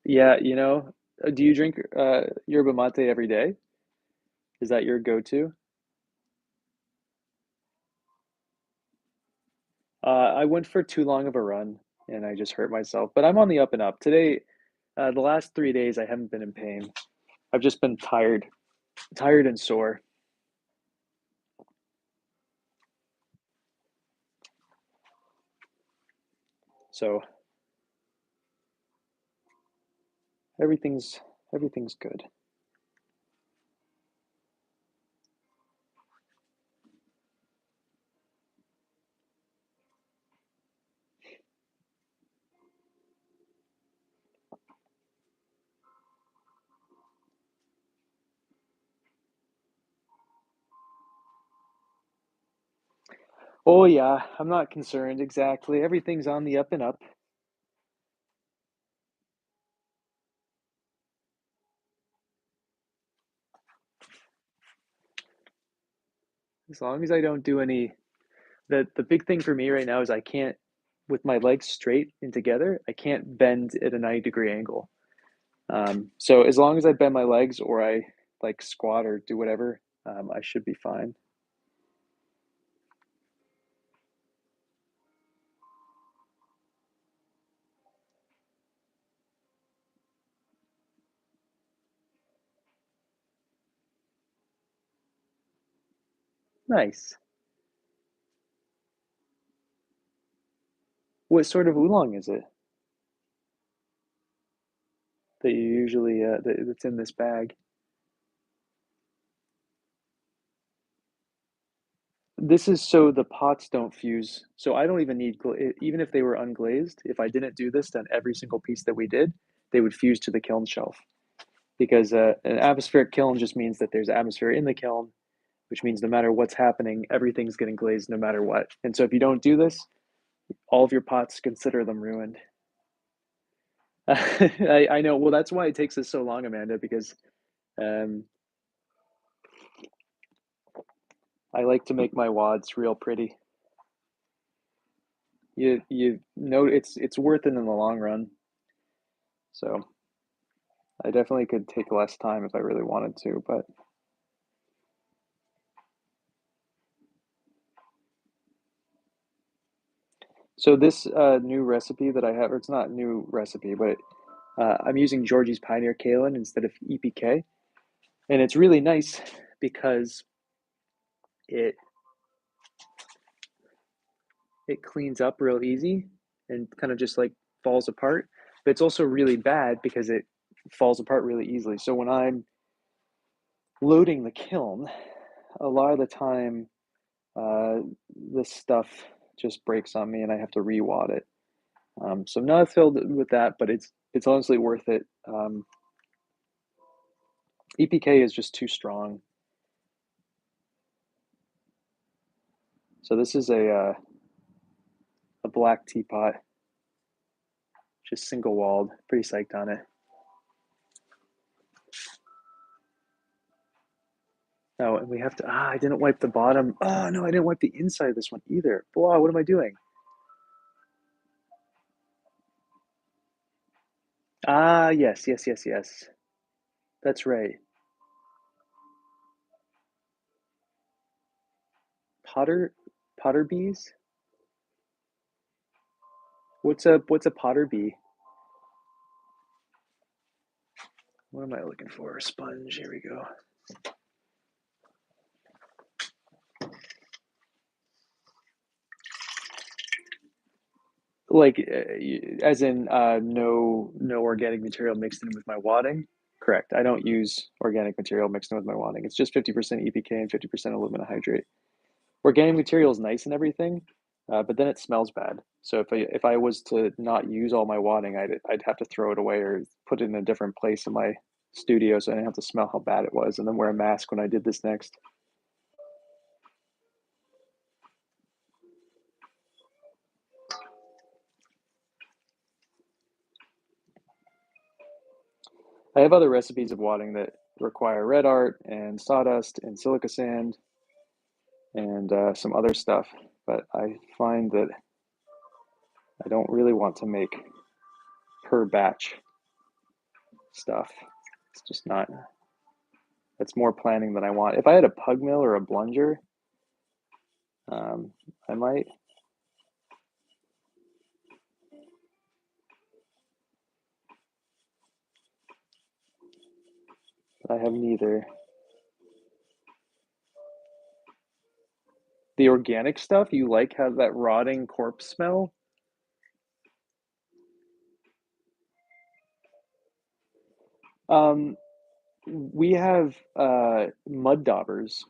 Yeah, do you drink yerba mate every day? Is that your go-to? I went for too long of a run and I just hurt myself, but I'm on the up and up. Today, the last 3 days, I haven't been in pain. I've just been tired and sore. So everything's everything's good. Oh yeah, I'm not concerned exactly. Everything's on the up and up. As long as I don't do any the big thing for me right now is I can't with my legs straight and together, I can't bend at a 90-degree angle. So as long as I bend my legs or I like squat or do whatever, I should be fine. Nice. What sort of oolong is it that you usually that's in this bag? This is so the pots don't fuse. So I don't even need even if they were unglazed. If I didn't do this, then every single piece that we did, they would fuse to the kiln shelf. Because an atmospheric kiln just means that there's atmosphere in the kiln, which means no matter what's happening, everything's getting glazed no matter what. And so if you don't do this, All of your pots, consider them ruined. I know. Well, that's why it takes us so long, Amanda, because um, I like to make my wads real pretty. You know it's worth it in the long run. So I definitely could take less time if I really wanted to, but so this new recipe that I have, or it's not a new recipe, but I'm using Georgie's Pioneer Kaolin instead of EPK, and it's really nice because it it cleans up real easy and kind of just like falls apart. But it's also really bad because it falls apart really easily. So when I'm loading the kiln, a lot of the time uh, this stuff just breaks on me and I have to re-wad it. So I'm not filled with that, but it's honestly worth it. EPK is just too strong. So this is a black teapot, just single walled. Pretty psyched on it. Oh, and we have to. I didn't wipe the bottom. Oh no, I didn't wipe the inside of this one either. Wow, what am I doing? Yes, yes, yes, yes. That's right. Potter, Potter bees. What's a Potter bee? What am I looking for? A sponge. Here we go. Like, as in, no organic material mixed in with my wadding. Correct. I don't use organic material mixed in with my wadding. It's just 50% EPK and 50% alumina hydrate. Organic material is nice and everything, but then it smells bad. So if I was to not use all my wadding, I'd have to throw it away or put it in a different place in my studio so I didn't have to smell how bad it was, and then wear a mask when I did this next. I have other recipes of wadding that require red art and sawdust and silica sand and some other stuff, but I find that I don't really want to make per batch stuff. It's just not. It's more planning than I want. If I had a pug mill or a plunger, I might. But I have neither. The organic stuff you like have that rotting corpse smell. Um, we have mud daubers,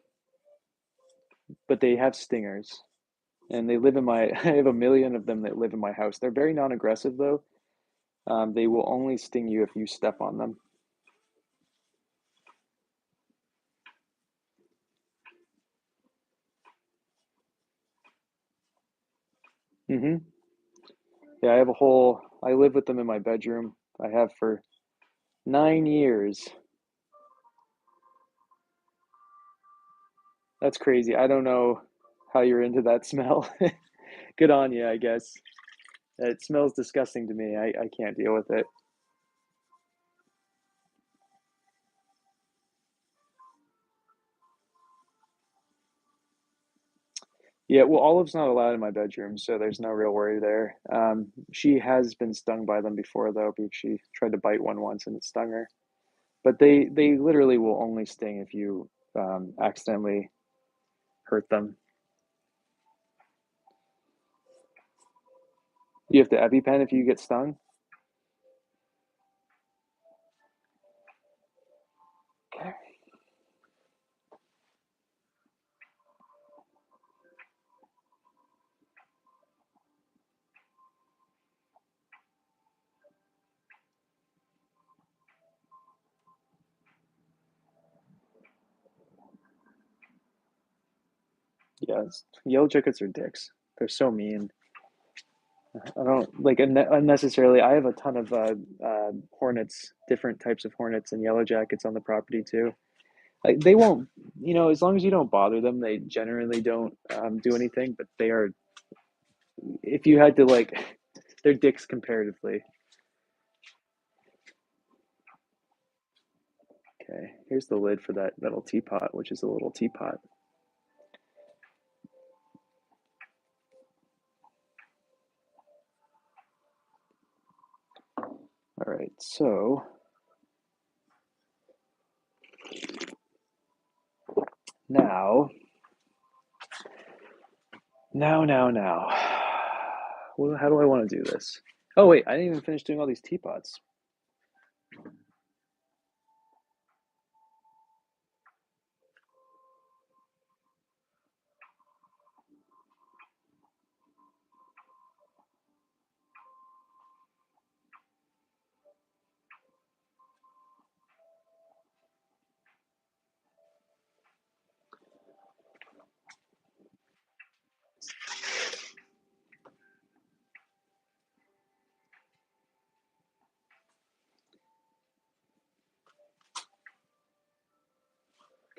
but they have stingers, and they live in my. I have a million of them that live in my house. They're very non-aggressive though. They will only sting you if you step on them. Hmm. Yeah, I have a whole. I live with them in my bedroom. I have for 9 years. That's crazy. I don't know how you're into that smell. Good on you, I guess. It smells disgusting to me. I can't deal with it. Yeah, well, Olive's not allowed in my bedroom, so there's no real worry there. She has been stung by them before, though, because she tried to bite one once and it stung her. But they literally will only sting if you accidentally hurt them. You have to EpiPen if you get stung. Okay. Yes, yellow jackets are dicks. They're so mean. I don't like unnecessarily. I have a ton of hornets, different types of hornets and yellow jackets on the property too. Like they won't, as long as you don't bother them, they generally don't do anything. But they are, if you had to like, they're dicks comparatively. Okay, here's the lid for that metal teapot, which is a little teapot. All right, so now, now. Well, how do I want to do this? Oh wait, I didn't even finish doing all these teapots.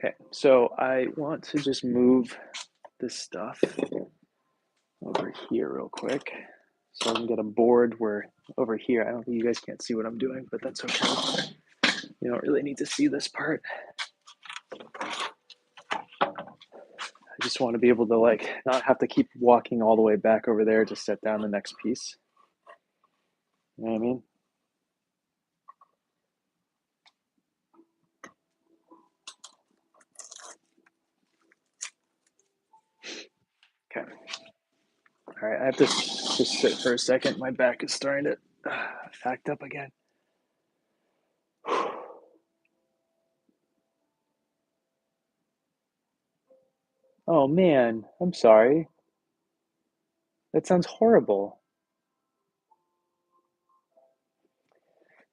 Okay, so I want to just move this stuff over here real quick so I can get a board where over here. I don't think you guys can't see what I'm doing, but that's okay. You don't really need to see this part. I just want to be able to like not have to keep walking all the way back over there to set down the next piece. You know what I mean? Okay. All right, I have to just sit for a second. My back is starting to act up again. Oh man, I'm sorry. That sounds horrible.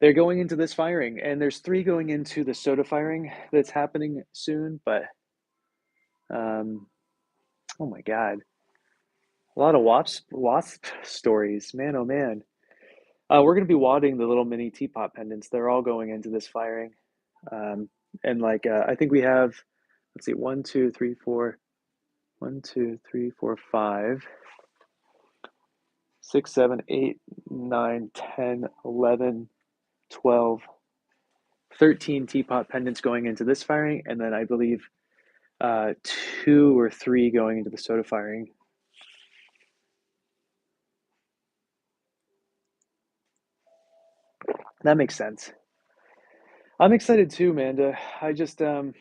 They're going into this firing, and there's 3 going into the soda firing that's happening soon, but um, oh my God. A lot of wasp stories. Man, oh man. We're going to be wadding the little mini teapot pendants. They're all going into this firing. And like, I think we have, let's see, 1, 2, 3, 4, 1, 2, 3, 4, 5, 6, 7, 8, 9, 10, 11, 12, 13 teapot pendants going into this firing. And then I believe 2 or 3 going into the soda firing. That makes sense. I'm excited too, Amanda. I just I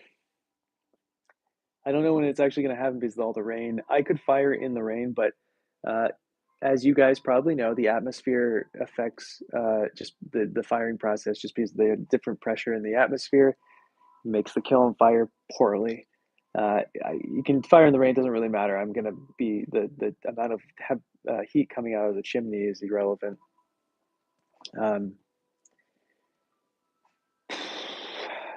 don't know when it's actually going to happen because of all the rain. I could fire in the rain, but uh, as you guys probably know, the atmosphere affects just the firing process just because the different pressure in the atmosphere makes the kiln fire poorly. You can fire in the rain; doesn't really matter. I'm going to be the amount of heat coming out of the chimney is irrelevant. Um,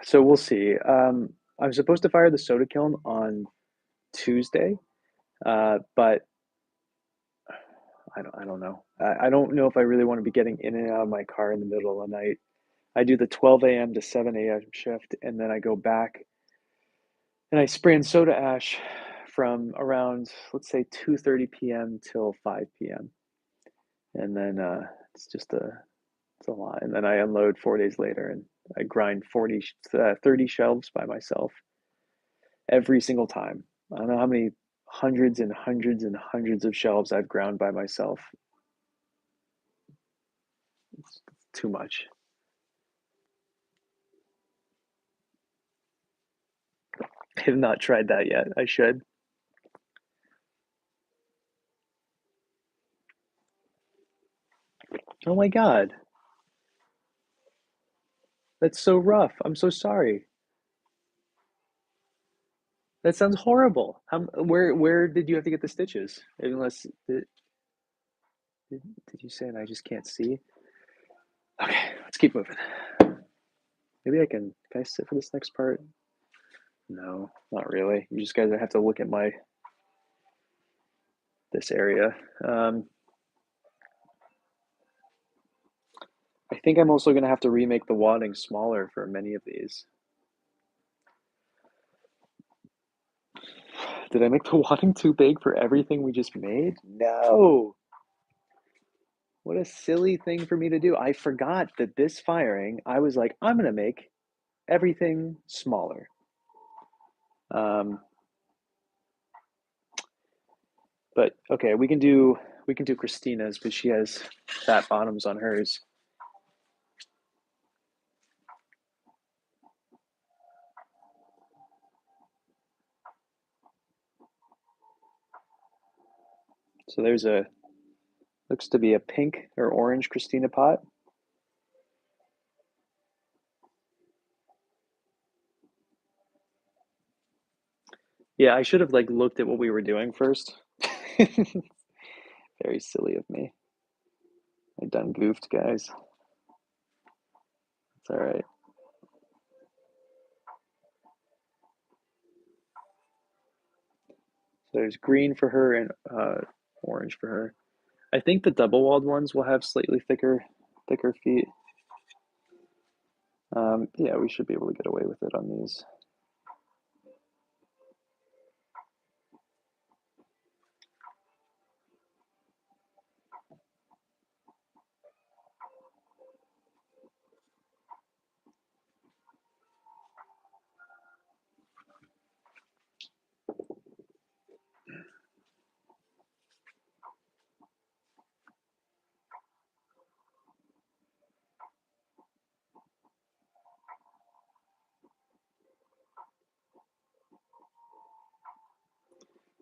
so we'll see. I'm supposed to fire the soda kiln on Tuesday, but I don't know. I don't know if I really want to be getting in and out of my car in the middle of the night. I do the 12 a.m. to 7 a.m. shift, and then I go back and I spray in soda ash from around, let's say, 2:30 p.m. till 5 p.m. And then it's just it's a lot. And then I unload 4 days later, and I grind 30 shelves by myself every single time. I don't know how many hundreds and hundreds and hundreds of shelves I've ground by myself. It's too much. I have not tried that yet. I should. Oh my God. That's so rough. I'm so sorry. That sounds horrible. Where did you have to get the stitches? Unless did you say and I just can't see? Okay, let's keep moving. Maybe I can I sit for this next part? No, not really. You just guys have to look at my this area. Um, I think I'm also gonna have to remake the wadding smaller for many of these. Did I make the wadding too big for everything we just made? No! What a silly thing for me to do. I forgot that this firing, I was like, I'm gonna make everything smaller. Um, but okay, we can do Christina's because she has fat bottoms on hers. So there's looks to be a pink or orange Christina pot. Yeah, I should have like looked at what we were doing first. Very silly of me. I done goofed, guys. It's all right. So there's green for her and orange for her. I think the double-walled ones will have slightly thicker feet. Yeah, we should be able to get away with it on these.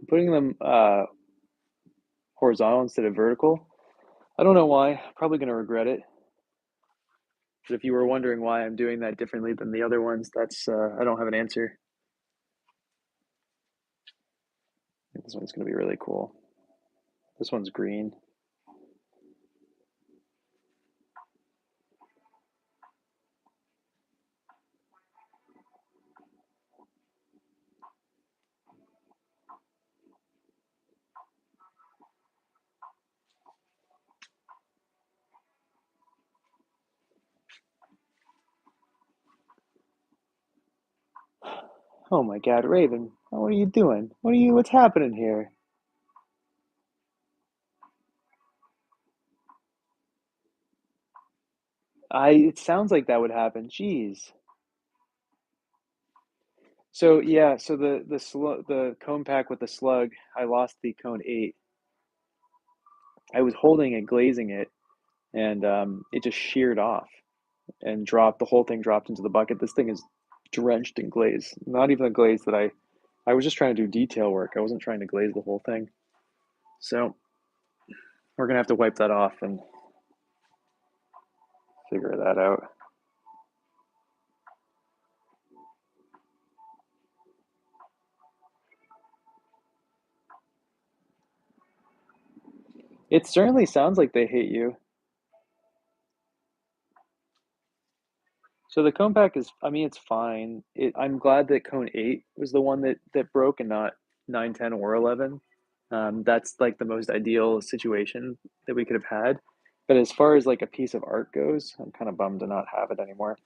Putting them horizontal instead of vertical. I don't know why. Probably going to regret it. But if you were wondering why I'm doing that differently than the other ones, that's I don't have an answer. This one's going to be really cool. This one's green. Oh my God, Raven, what are you doing? What's happening here? It sounds like that would happen. Jeez. So yeah, so the cone pack with the slug, I lost the cone 8. I was holding it, glazing it, and it just sheared off and dropped. The whole thing dropped into the bucket. This thing is drenched in glaze. Not even the glaze that I was just trying to do detail work. I wasn't trying to glaze the whole thing. So we're gonna have to wipe that off and figure that out. It certainly sounds like they hate you. So the cone pack is, I mean, it's fine. I'm glad that cone 8 was the one that broke and not 9, 10, or 11. That's like the most ideal situation that we could have had. But as far as like a piece of art goes, I'm kind of bummed to not have it anymore.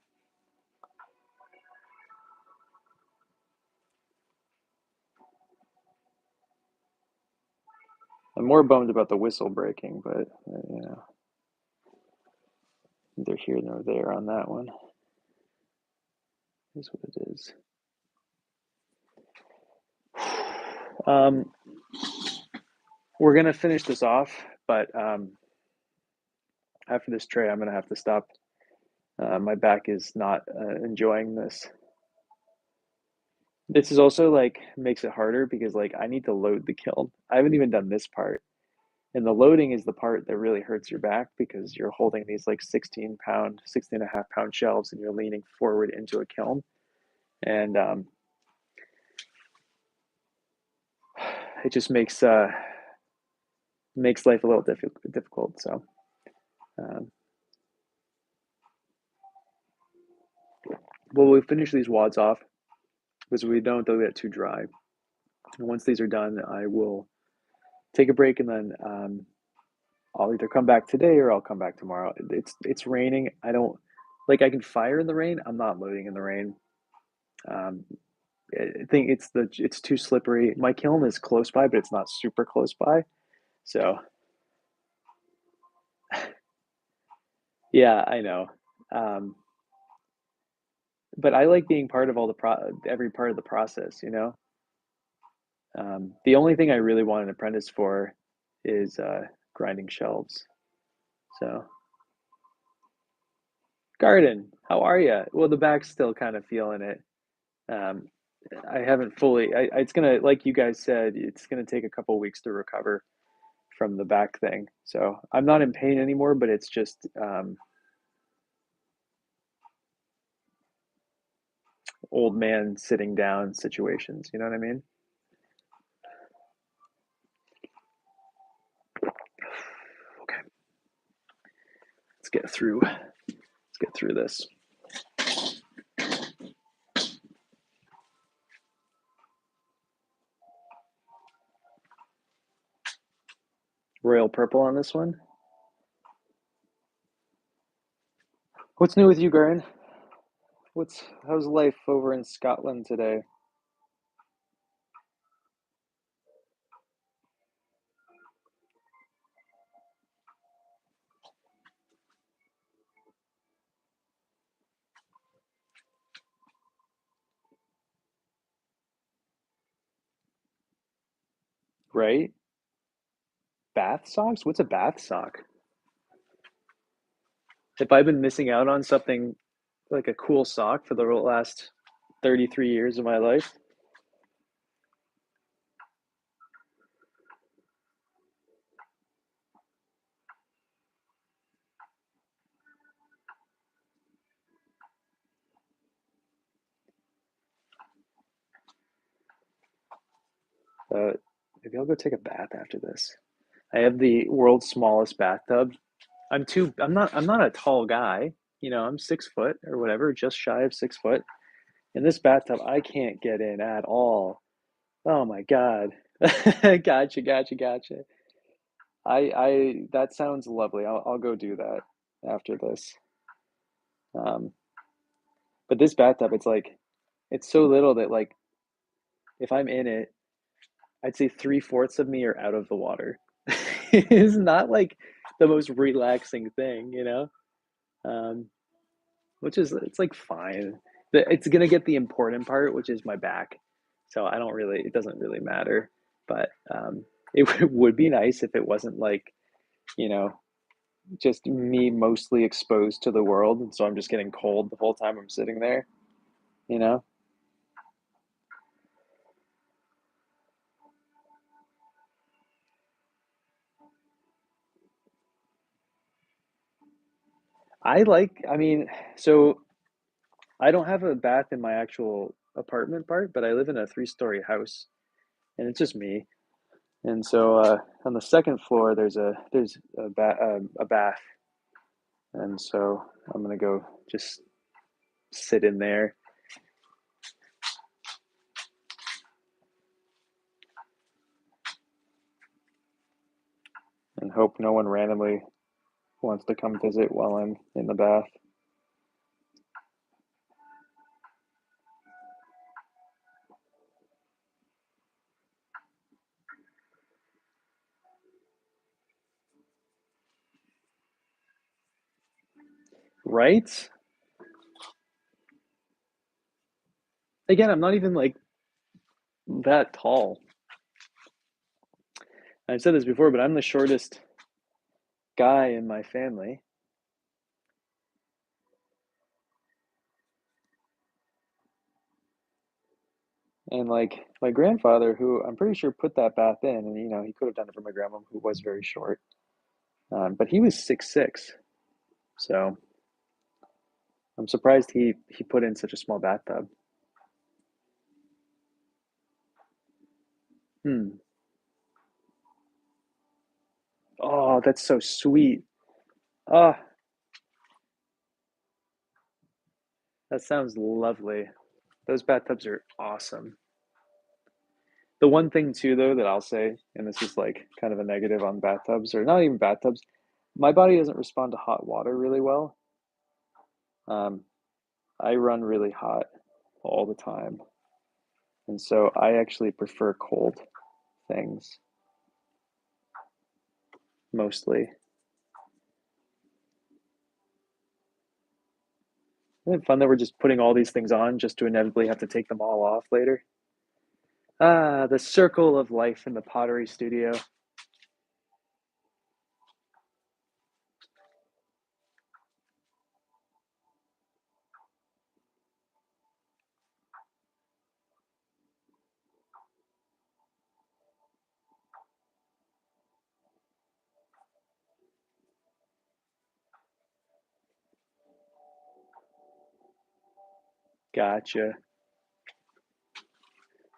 I'm more bummed about the whistle breaking, but you know, neither here nor there on that one. Is what it is. Um, we're gonna finish this off, but after this tray, I'm gonna have to stop. My back is not enjoying this. This is also like makes it harder because like I need to load the kiln. I haven't even done this part. And the loading is the part that really hurts your back because you're holding these like 16-pound, 16 and a half pound shelves and you're leaning forward into a kiln. And it just makes life a little difficult. So um, well, we finish these wads off because we don't they'll get too dry. And once these are done, I will take a break and then I'll either come back today or I'll come back tomorrow. It's raining. I don't like I can fire in the rain. I'm not loading in the rain. Um, I think it's too slippery. My kiln is close by, but it's not super close by. So yeah, I know. Um, but I like being part of all the every part of the process, you know? The only thing I really want an apprentice for is grinding shelves. So, garden, how are you? Well, the back's still kind of feeling it. Um, I haven't fully. It's gonna, like you guys said, it's gonna take a couple weeks to recover from the back thing. So I'm not in pain anymore, but it's just old man sitting down situations. You know what I mean? Okay, let's get through. Let's get through this. Royal purple on this one. What's new with you, Garen? How's life over in Scotland today? Right? Bath socks? What's a bath sock? If I've been missing out on something like a cool sock for the last 33 years of my life, uh, maybe I'll go take a bath after this. I have the world's smallest bathtub. I'm not a tall guy. You know, I'm 6 foot or whatever, just shy of 6 foot. In this bathtub, I can't get in at all. Oh my God. Gotcha, gotcha, gotcha. That sounds lovely. I'll go do that after this. Um, but this bathtub, it's so little that like if I'm in it, I'd say 3/4 of me are out of the water. It's not like the most relaxing thing, you know? Um, which is it's like fine. It's gonna get the important part, which is my back. So it doesn't really matter. But it would be nice if it wasn't like, you know, just me mostly exposed to the world, and so I'm just getting cold the whole time I'm sitting there, you know? I mean, so I don't have a bath in my actual apartment part, but I live in a three-story house, and it's just me. And so on the second floor, there's a bath, and so I'm gonna go just sit in there and hope no one randomly wants to come visit while I'm in the bath. Right? Again, I'm not even like that tall. I've said this before, but I'm the shortest guy in my family. And like my grandfather, who I'm pretty sure put that bath in, and you know, he could have done it for my grandma, who was very short. But he was 6'6". So I'm surprised he put in such a small bathtub. Hmm. Oh, that's so sweet. Ah, oh, that sounds lovely. Those bathtubs are awesome. The one thing too, though, that I'll say, and this is like kind of a negative on bathtubs, or not even bathtubs, my body doesn't respond to hot water really well. Um, I run really hot all the time, and so I actually prefer cold things mostly. Isn't it fun that we're just putting all these things on just to inevitably have to take them all off later? Ah, the circle of life in the pottery studio. Gotcha.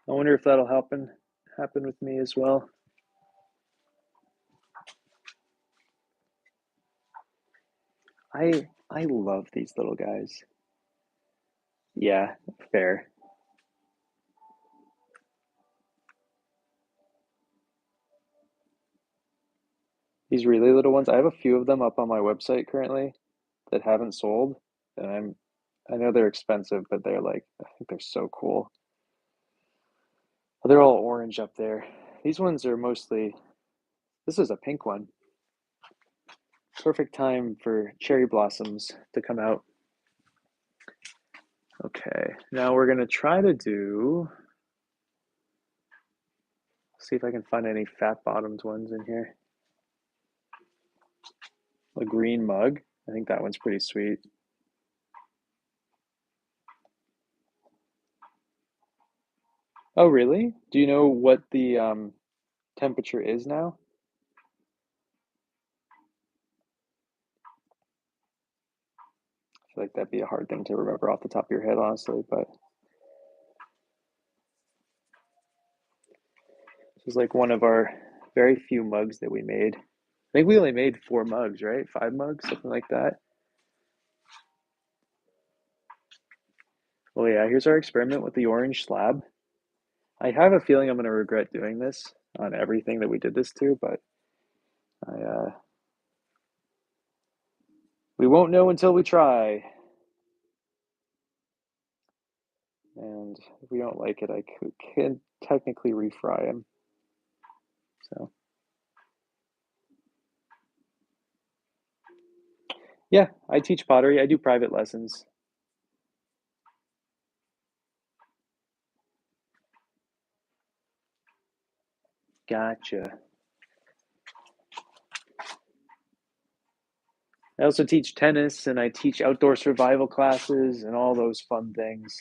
I wonder if that'll happen with me as well. I love these little guys. Yeah, fair. These really little ones, I have a few of them up on my website currently that haven't sold, and I know they're expensive, but they're like I think they're so cool. They're all orange up there. These ones are mostly this is a pink one. Perfect time for cherry blossoms to come out. Okay, now we're gonna try to see if I can find any fat bottomed ones in here. A green mug. I think that one's pretty sweet. Oh, really? Do you know what the temperature is now? I feel like that'd be a hard thing to remember off the top of your head, honestly, but this is like one of our very few mugs that we made. I think we only made 4 mugs, right? 5 mugs, something like that. Well, yeah, here's our experiment with the orange slab. I have a feeling I'm going to regret doing this on everything that we did this to, but we won't know until we try. And if we don't like it, can technically refry them. So, yeah, I teach pottery. I do private lessons. Gotcha. I also teach tennis and I teach outdoor survival classes and all those fun things.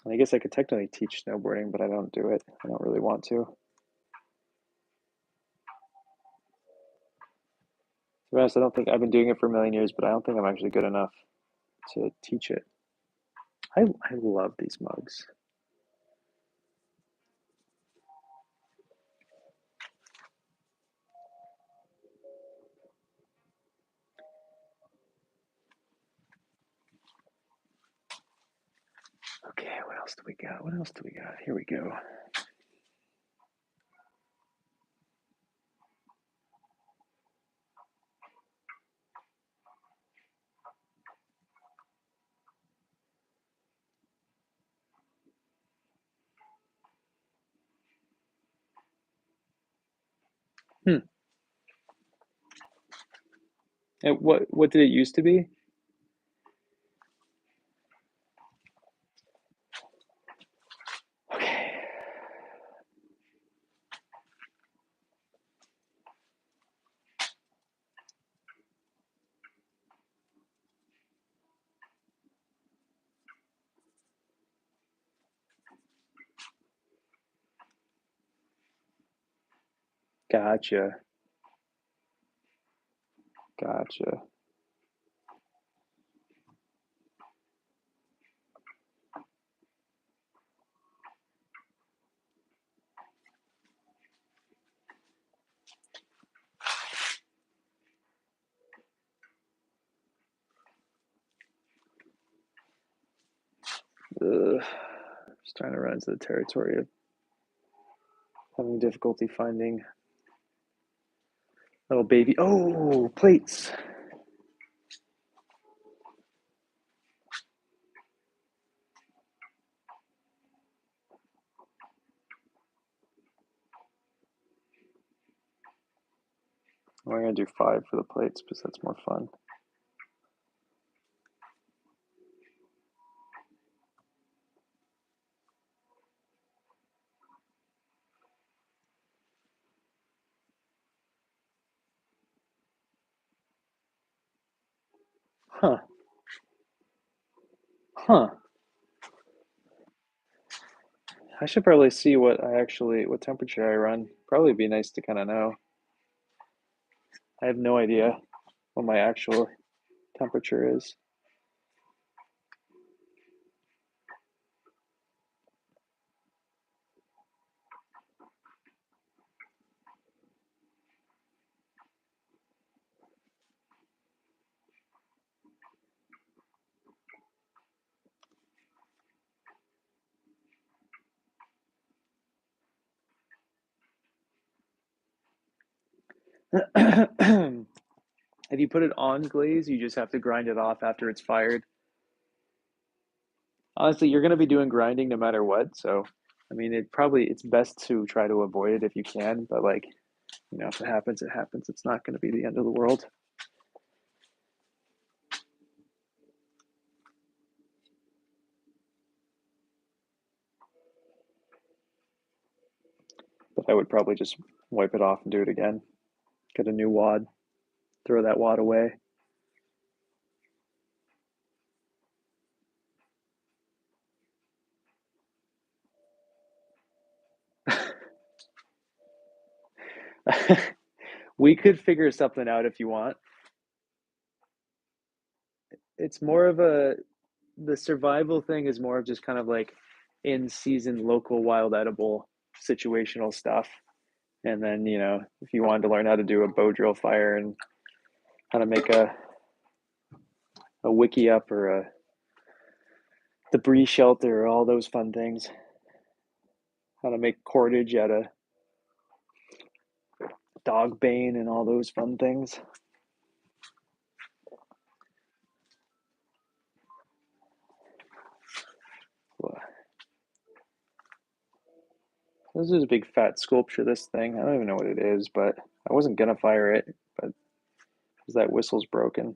And I guess I could technically teach snowboarding, but I don't do it. I don't really want to. To be honest, I don't think I've been doing it for a million years, but I don't think I'm actually good enough to teach it. I love these mugs. Okay, what else do we got? What else do we got? Here we go. Hmm. And what did it used to be? Okay. Gotcha. Gotcha. Just trying to run into the territory of having difficulty finding little baby. Oh, plates. We're gonna do 5 for the plates because that's more fun. Huh. Huh. I should probably see what temperature I run. Probably be nice to kind of know. I have no idea what my actual temperature is. If you put it on glaze, you just have to grind it off after it's fired. Honestly, you're going to be doing grinding no matter what, so I mean, it's best to try to avoid it if you can, but like, if it happens, it happens. It's not going to be the end of the world. But I would probably just wipe it off and do it again. Get a new wad, throw that wad away. We could figure something out if you want. It's more of the survival thing is more of just kind of like in season local wild edible situational stuff. And then, if you wanted to learn how to do a bow drill fire and how to make a wiki up or a debris shelter or all those fun things, how to make cordage out of dog bane and all those fun things. This is a big fat sculpture, this thing. I don't even know what it is, but I wasn't gonna fire it, but because that whistle's broken,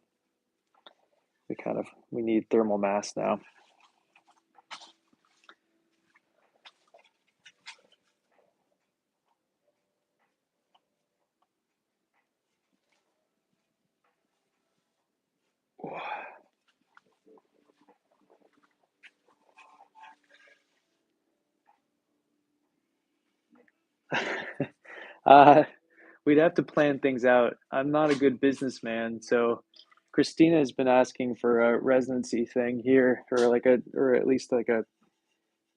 we need thermal mass now. uh, we'd have to plan things out. I'm not a good businessman, so Christina has been asking for a residency thing here, or at least like a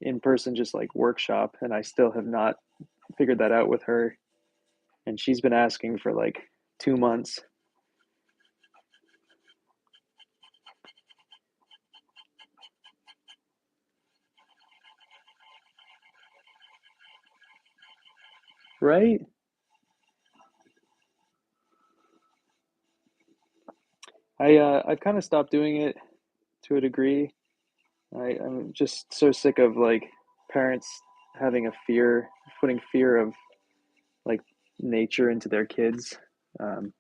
in person, just like workshop, and I still have not figured that out with her. And she's been asking for like 2 months. Right? I've kind of stopped doing it to a degree. I'm just so sick of like parents having putting fear of like nature into their kids. Um,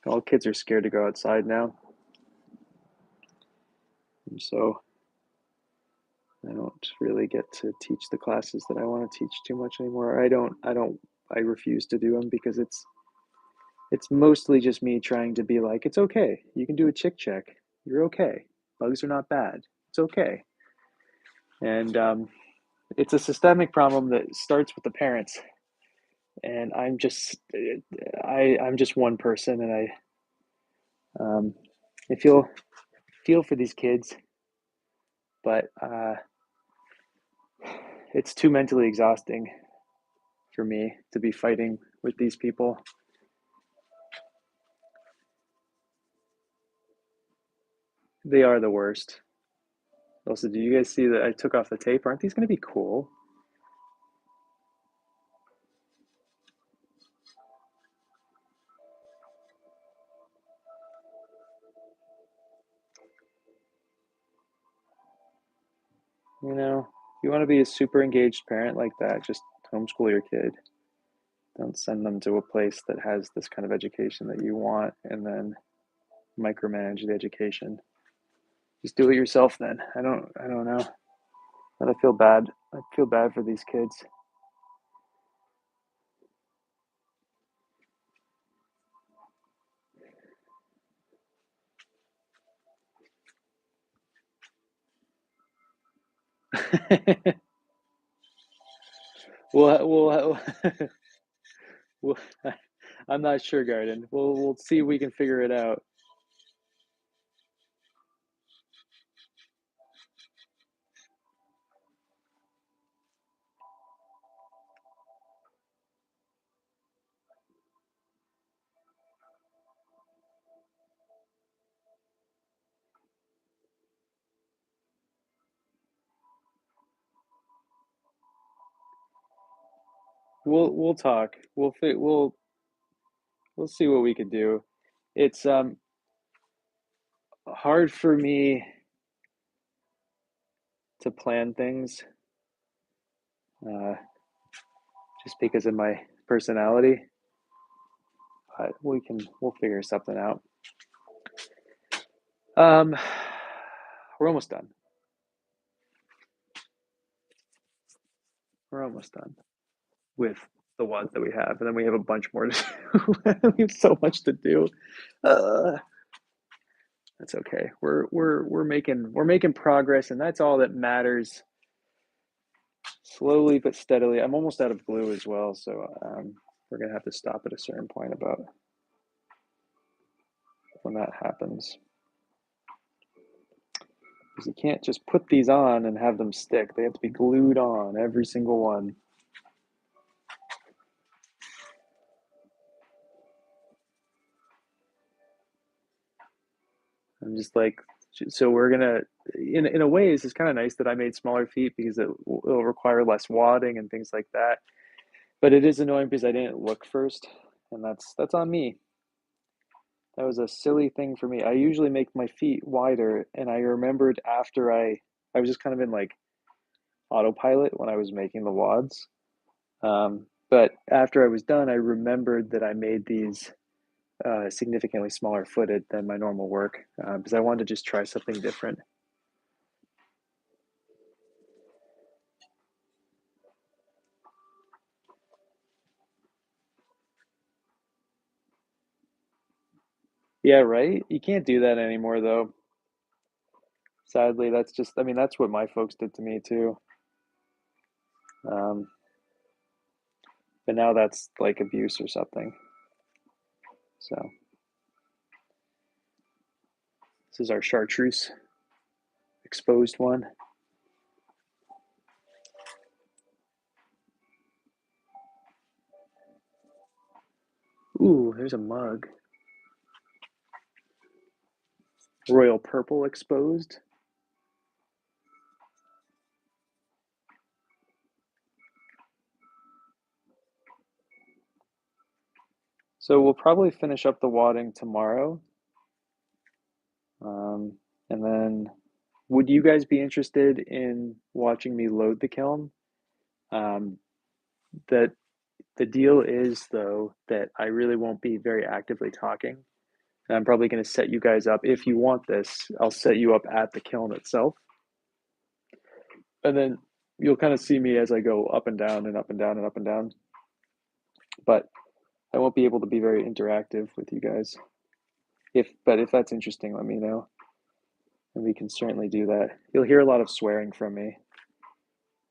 all kids are scared to go outside now, and so I don't really get to teach the classes that I want to teach too much anymore. I refuse to do them because it's mostly just me trying to be like, it's okay. You can do a chick check. You're okay. Bugs are not bad. It's okay. And it's a systemic problem that starts with the parents. And I'm just one person, and I feel for these kids, but it's too mentally exhausting for me to be fighting with these people. They are the worst. Also, do you guys see that I took off the tape? Aren't these going to be cool? You know, you want to be a super engaged parent like that, just homeschool your kid. Don't send them to a place that has this kind of education that you want and then micromanage the education. Just do it yourself then. I don't know. But I feel bad. I feel bad for these kids. Well, well, I'm not sure, Garden. We'll see if we can figure it out. We'll talk. We'll see what we could do. It's hard for me to plan things uh, just because of my personality. But we'll figure something out. Um, we're almost done. We're almost done with the ones that we have, and then we have a bunch more to do. We have so much to do. Uh, that's okay. We're making progress, and that's all that matters. Slowly but steadily. I'm almost out of glue as well, so we're gonna have to stop at a certain point about when that happens. Because you can't just put these on and have them stick. They have to be glued on, every single one. I'm just like, so we're gonna, in a way, it's kind of nice that I made smaller feet because it'll require less wadding and things like that. But it is annoying because I didn't look first, and that's on me. That was a silly thing for me. I usually make my feet wider, and I remembered after I was just kind of in like autopilot when I was making the wads. But after I was done, I remembered that I made these significantly smaller footed than my normal work because I wanted to just try something different. Yeah, right? You can't do that anymore, though. Sadly, that's just, I mean, that's what my folks did to me too. Um, but now that's like abuse or something. So this is our chartreuse exposed one. Ooh, there's a mug. Royal purple exposed. So we'll probably finish up the wadding tomorrow. Um, and then would you guys be interested in watching me load the kiln? Um, that the deal is though that I really won't be very actively talking. And I'm probably going to set you guys up. If you want this, I'll set you up at the kiln itself. And then you'll kind of see me as I go up and down and up and down and up and down. But I won't be able to be very interactive with you guys. If that's interesting, let me know. And we can certainly do that. You'll hear a lot of swearing from me.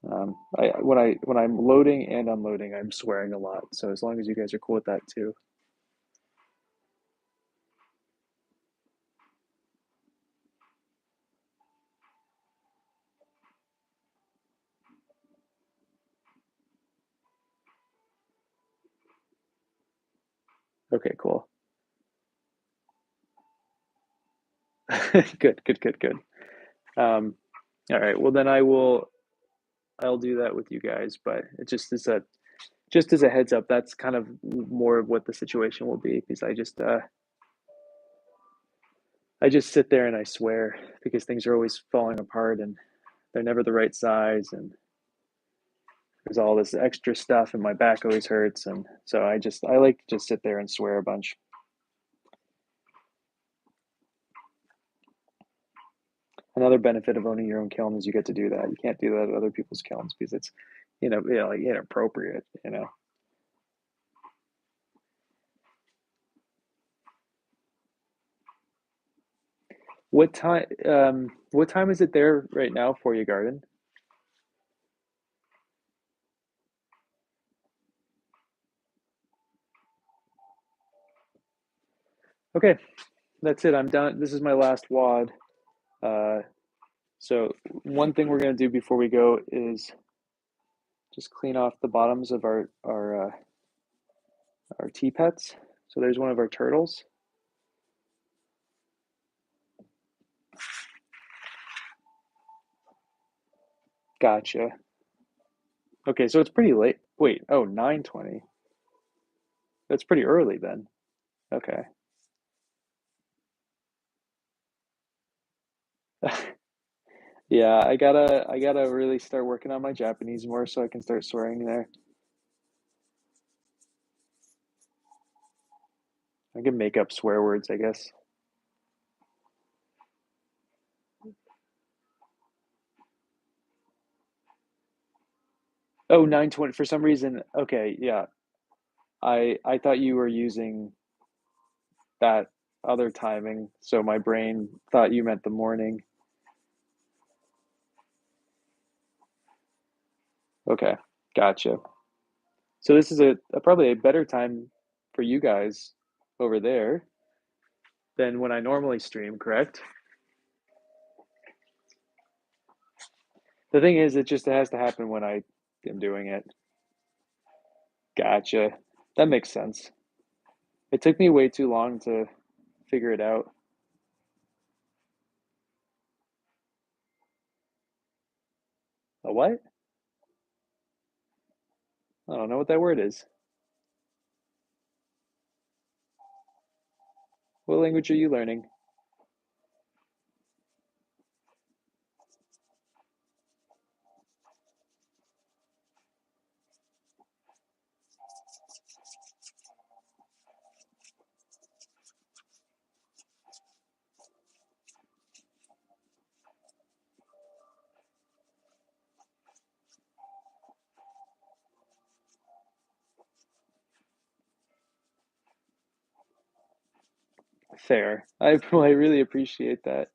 When I'm loading and unloading, I'm swearing a lot. So as long as you guys are cool with that too. Okay, cool. Good. Um, All right. Well, then I'll do that with you guys, but it just as a heads up, that's kind of more of what the situation will be because I just sit there and I swear because things are always falling apart and they're never the right size and there's all this extra stuff and my back always hurts and so I like to just sit there and swear a bunch. Another benefit of owning your own kiln is you get to do that. You can't do that at other people's kilns because it's like inappropriate. What time is it there right now for you, Garden? Okay, that's it. I'm done. This is my last wad. Uh, so one thing we're gonna do before we go is just clean off the bottoms of our tea pets. So there's one of our turtles. Gotcha. Okay, so it's pretty late. Wait, oh, 9:20. That's pretty early then. Okay. Yeah, I gotta really start working on my Japanese more so I can start swearing there. I can make up swear words, I guess. Oh, 9:20 for some reason. Okay, yeah. I thought you were using that other timing, so my brain thought you meant the morning. Okay, gotcha. So this is probably a better time for you guys over there than when I normally stream, correct? The thing is, it just has to happen when I am doing it. Gotcha. That makes sense. It took me way too long to figure it out. A what? I don't know what that word is. What language are you learning? Fair. I really appreciate that.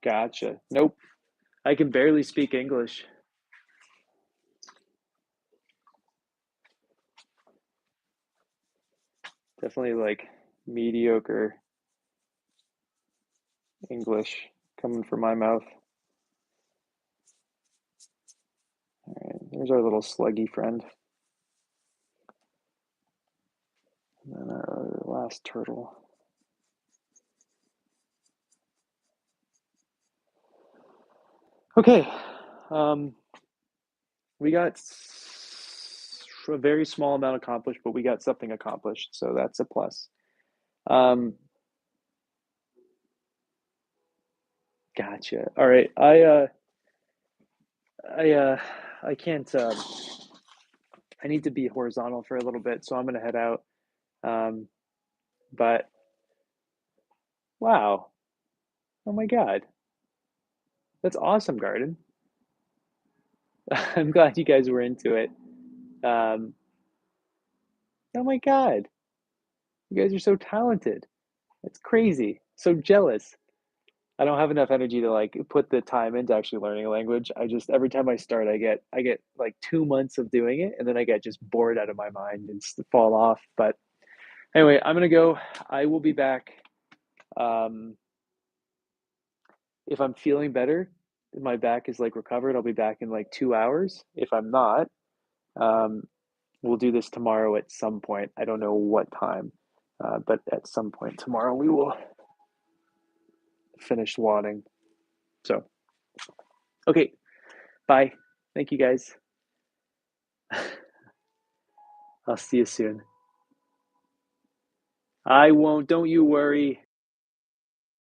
Gotcha. Nope. I can barely speak English. Definitely like mediocre English coming from my mouth. All right, there's our little sluggy friend. And then our last turtle. Okay. Um, we got a very small amount accomplished, but we got something accomplished, so that's a plus. Um, gotcha. All right. I I can't I need to be horizontal for a little bit, so I'm gonna head out. Um, but wow. Oh my God. That's awesome, Garden. I'm glad you guys were into it. Um, oh my God. You guys are so talented. That's crazy. So jealous. I don't have enough energy to like put the time into actually learning a language. I just every time I start, I get like 2 months of doing it, and then I get just bored out of my mind and fall off. But anyway, I'm gonna go. I will be back um, if I'm feeling better. my back is like recovered, I'll be back in like 2 hours. If I'm not, um, we'll do this tomorrow at some point. I don't know what time, but at some point tomorrow we will finish wadding. So, okay, bye. Thank you guys. I'll see you soon. I won't, don't you worry.